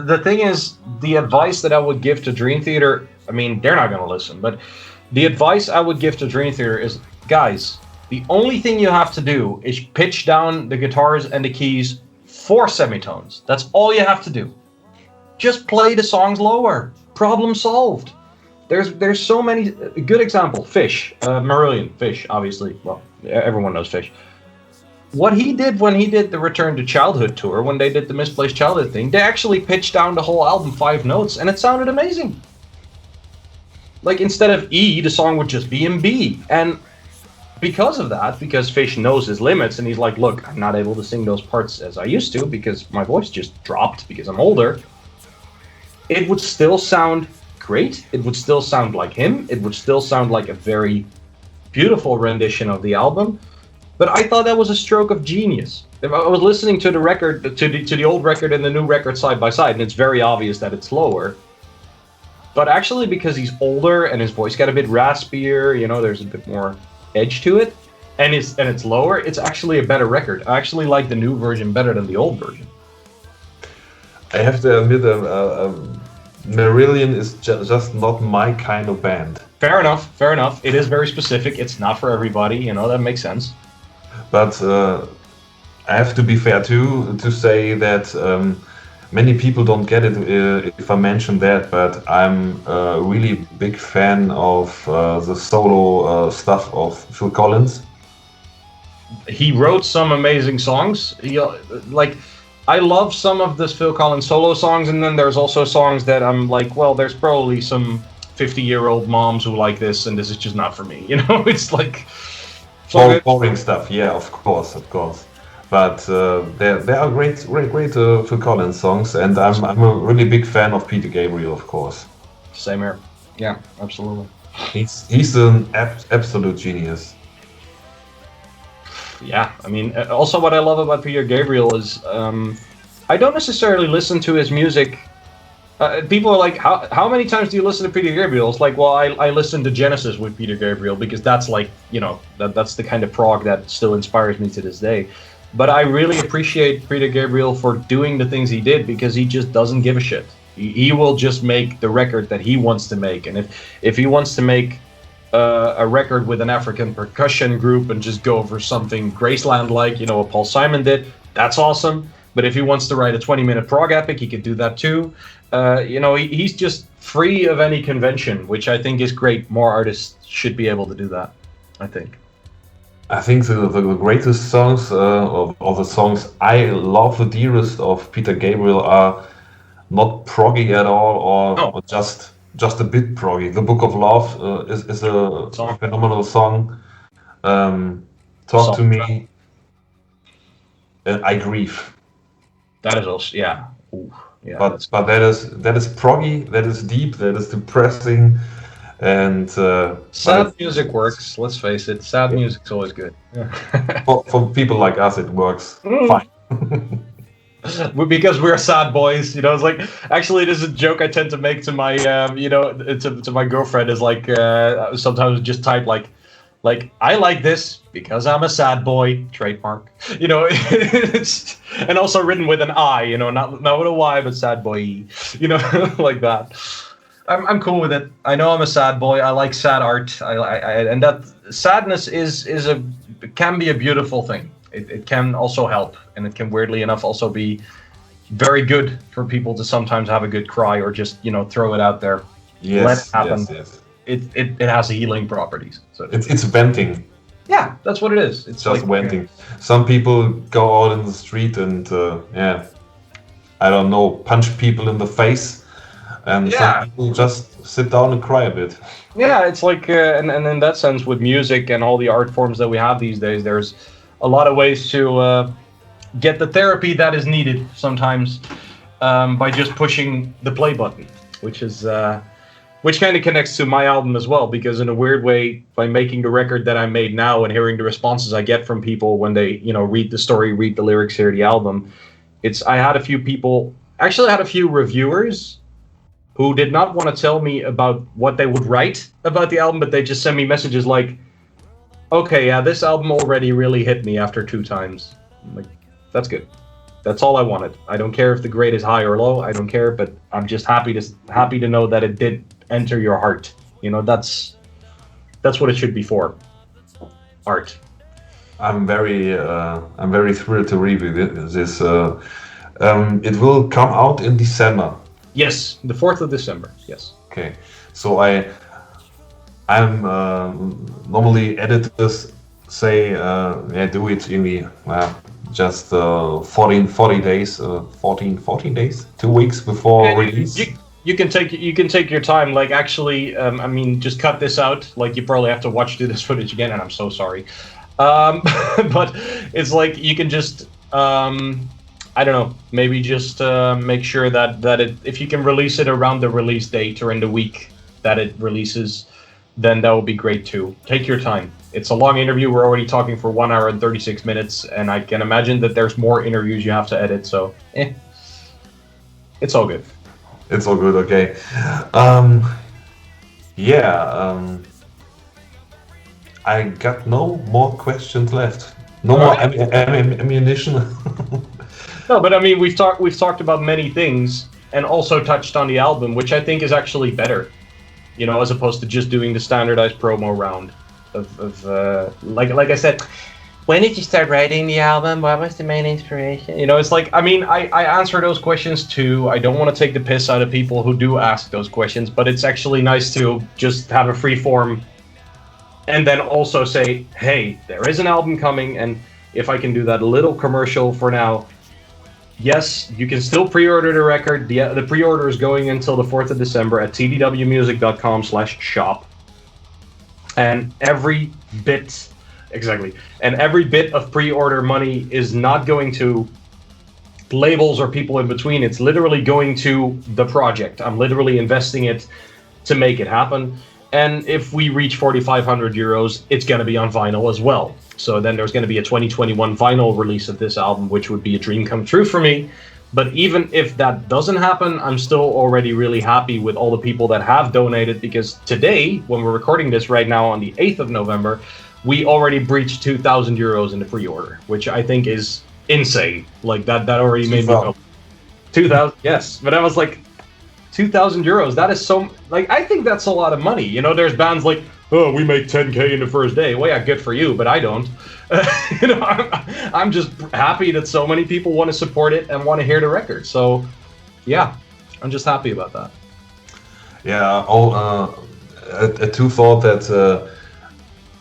[SPEAKER 2] The thing is, the advice that I would give to Dream Theater, I mean, they're not going to listen, but the advice I would give to Dream Theater is, guys, the only thing you have to do is pitch down the guitars and the keys 4 semitones. That's all you have to do. Just play the songs lower. Problem solved. There's so many. A good example, Fish, Marillion, Fish, obviously. Well, everyone knows Fish. What he did when he did the Return to Childhood tour, when they did the Misplaced Childhood thing, they actually pitched down the whole album 5 notes, and it sounded amazing. Like, instead of E, the song would just be in B. And because of that, because Fish knows his limits, and he's like, look, I'm not able to sing those parts as I used to, because my voice just dropped because I'm older, it would still sound great. It would still sound like him. It would still sound like a very beautiful rendition of the album. But I thought that was a stroke of genius. If I was listening to the record, to the old record and the new record side by side, and it's very obvious that it's lower. But actually, because he's older and his voice got a bit raspier, you know, there's a bit more edge to it, and it's lower, it's actually a better record. I actually like the new version better than the old version.
[SPEAKER 3] I have to admit, Marillion is just not my kind of band.
[SPEAKER 2] Fair enough. It is very specific. It's not for everybody, you know, that makes sense.
[SPEAKER 3] But I have to be fair too, to say that many people don't get it if I mention that, but I'm a really big fan of the solo stuff of Phil Collins.
[SPEAKER 2] He wrote some amazing songs. I love some of this Phil Collins solo songs, and then there's also songs that I'm like, well, there's probably some 50-year-old moms who like this, and this is just not for me. You know, it's like
[SPEAKER 3] boring stuff. Yeah, of course. But there are great Phil Collins songs, and I'm a really big fan of Peter Gabriel, of course.
[SPEAKER 2] Same here. Yeah, absolutely.
[SPEAKER 3] He's an absolute genius.
[SPEAKER 2] Yeah, I mean, also what I love about Peter Gabriel is I don't necessarily listen to his music. People are like, how many times do you listen to Peter Gabriel? It's like, well, I listen to Genesis with Peter Gabriel because that's like, you know, that's the kind of prog that still inspires me to this day. But I really appreciate Peter Gabriel for doing the things he did because he just doesn't give a shit. He will just make the record that he wants to make. And if he wants to make a record with an African percussion group and just go for something Graceland-like, you know, what Paul Simon did, that's awesome. But if he wants to write a 20-minute prog epic, he could do that too. You know, he's just free of any convention, which I think is great. More artists should be able to do that, I think.
[SPEAKER 3] I think the greatest songs, or the songs I love the dearest of Peter Gabriel are not proggy at all, or just a bit proggy. The Book of Love is a phenomenal song. Talk to Me, and I Grieve.
[SPEAKER 2] That is also, yeah. Ooh, yeah.
[SPEAKER 3] But that is proggy, that is deep, that is depressing, and
[SPEAKER 2] sad music works. Let's face it, sad music's always good. Yeah.
[SPEAKER 3] for people like us, it works fine.
[SPEAKER 2] Because we're sad boys, you know. It's like, actually, this is a joke I tend to make to my, you know, to my girlfriend. Is like sometimes just type like I like this because I'm a sad boy, trademark. You know, it's, and also written with an I, you know, not with a Y, but sad boy. You know, like that. I'm cool with it. I know I'm a sad boy. I like sad art. And that sadness can be a beautiful thing. It can also help, and it can, weirdly enough, also be very good for people to sometimes have a good cry or just, you know, throw it out there.
[SPEAKER 3] Yes,
[SPEAKER 2] let it happen.
[SPEAKER 3] Yes.
[SPEAKER 2] It has healing properties. So
[SPEAKER 3] it's venting.
[SPEAKER 2] Yeah, that's what it is. It's
[SPEAKER 3] just
[SPEAKER 2] like
[SPEAKER 3] venting. Some people go out in the street and I don't know, punch people in the face, and some people just sit down and cry a bit. Yeah,
[SPEAKER 2] it's like and in that sense, with music and all the art forms that we have these days, there's a lot of ways to get the therapy that is needed sometimes by just pushing the play button, which is which kind of connects to my album as well, because in a weird way, by making the record that I made now and hearing the responses I get from people when they, you know, read the story, read the lyrics, hear the album, I had a few reviewers who did not want to tell me about what they would write about the album, but they just sent me messages like, okay, yeah, this album already really hit me after 2 times. I'm like, that's good. That's all I wanted. I don't care if the grade is high or low. I don't care, but I'm just happy to know that it did enter your heart. You know, that's what it should be for. Art.
[SPEAKER 3] I'm very thrilled to review this. It will come out in December.
[SPEAKER 2] Yes, the 4th of December. Yes.
[SPEAKER 3] Okay, so I'm normally editors say do it in just 14 days, 14 days, 2 weeks before release.
[SPEAKER 2] You can take your time. Like, actually, I mean, just cut this out. Like, you probably have to watch through this footage again, and I'm so sorry. But it's like you can just I don't know, maybe just make sure that if you can release it around the release date or in the week that it releases, then that would be great too. Take your time. It's a long interview. We're already talking for 1 hour and 36 minutes, and I can imagine that there's more interviews you have to edit, so it's all good.
[SPEAKER 3] It's all good, okay. I got no more questions left. No more ammunition.
[SPEAKER 2] No, but I mean, we've talked about many things and also touched on the album, which I think is actually better, as opposed to just doing the standardized promo round of like I said. When did you start writing the album? What was the main inspiration? It's like, I mean, I answer those questions too. I don't want to take the piss out of people who do ask those questions, but it's actually nice to just have a free form and then also say, hey, there is an album coming, and if I can do that little commercial for now, yes, you can still pre-order the record. The pre-order is going until the 4th of December at tdwmusic.com/shop. And every bit of pre-order money is not going to labels or people in between. It's literally going to the project. I'm literally investing it to make it happen. And if we reach 4,500 euros, it's going to be on vinyl as well. So then there's going to be a 2021 vinyl release of this album, which would be a dream come true for me. But even if that doesn't happen, I'm still already really happy with all the people that have donated, because today, when we're recording this right now on the 8th of November, we already breached 2,000 euros in the pre-order, which I think is insane. Like that already made me go 2,000. Yes, but I was like, 2,000 euros. That is so, like, I think that's a lot of money. There's bands like, oh, we make 10K in the first day. Well, yeah, good for you, but I don't. I'm just happy that so many people want to support it and want to hear the record. So, yeah, I'm just happy about that.
[SPEAKER 3] Yeah, I too thought that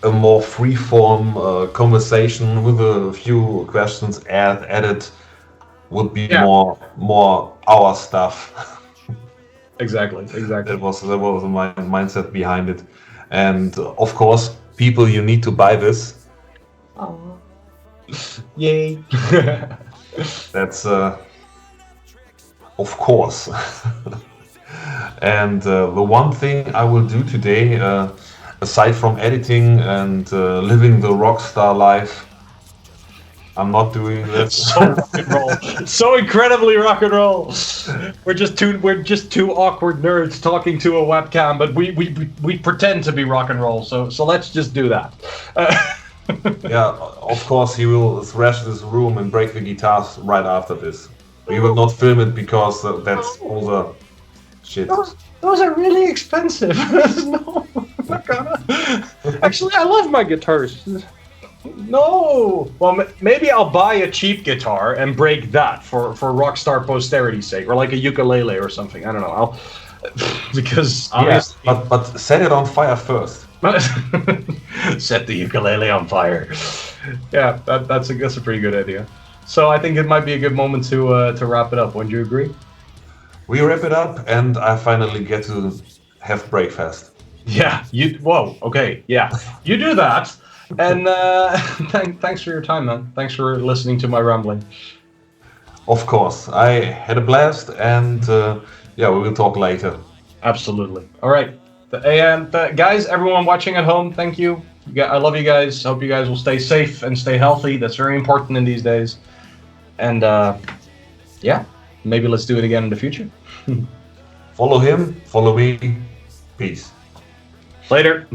[SPEAKER 3] a more free-form conversation with a few questions added would be more our stuff.
[SPEAKER 2] Exactly.
[SPEAKER 3] That was my mindset behind it, and of course, people, you need to buy this.
[SPEAKER 2] Oh, yay!
[SPEAKER 3] That's of course. And the one thing I will do today, aside from editing and living the rock star life, I'm not doing this.
[SPEAKER 2] So rock and roll. So incredibly rock and roll. We're just two awkward nerds talking to a webcam, but we pretend to be rock and roll. So let's just do that.
[SPEAKER 3] Yeah, of course he will thrash this room and break the guitars right after this. We will not film it because that's all the shit.
[SPEAKER 2] Those are really expensive. No, I'm not gonna. Actually, I love my guitars. No. Well, maybe I'll buy a cheap guitar and break that for rockstar posterity's sake, or like a ukulele or something. I don't know. Because honestly,
[SPEAKER 3] but set it on fire first.
[SPEAKER 2] Set the ukulele on fire. Yeah, that's a pretty good idea. So I think it might be a good moment to wrap it up. Wouldn't you agree?
[SPEAKER 3] We wrap it up, and I finally get to have breakfast.
[SPEAKER 2] Yeah. Whoa. Okay. Yeah. You do that. And thanks for your time, man. Thanks for listening to my rambling.
[SPEAKER 3] Of course. I had a blast, and we will talk later.
[SPEAKER 2] Absolutely. All right. And guys, everyone watching at home, thank you. I love you guys. Hope you guys will stay safe and stay healthy. That's very important in these days. And maybe let's do it again in the future.
[SPEAKER 3] Follow him, follow me. Peace.
[SPEAKER 2] Later.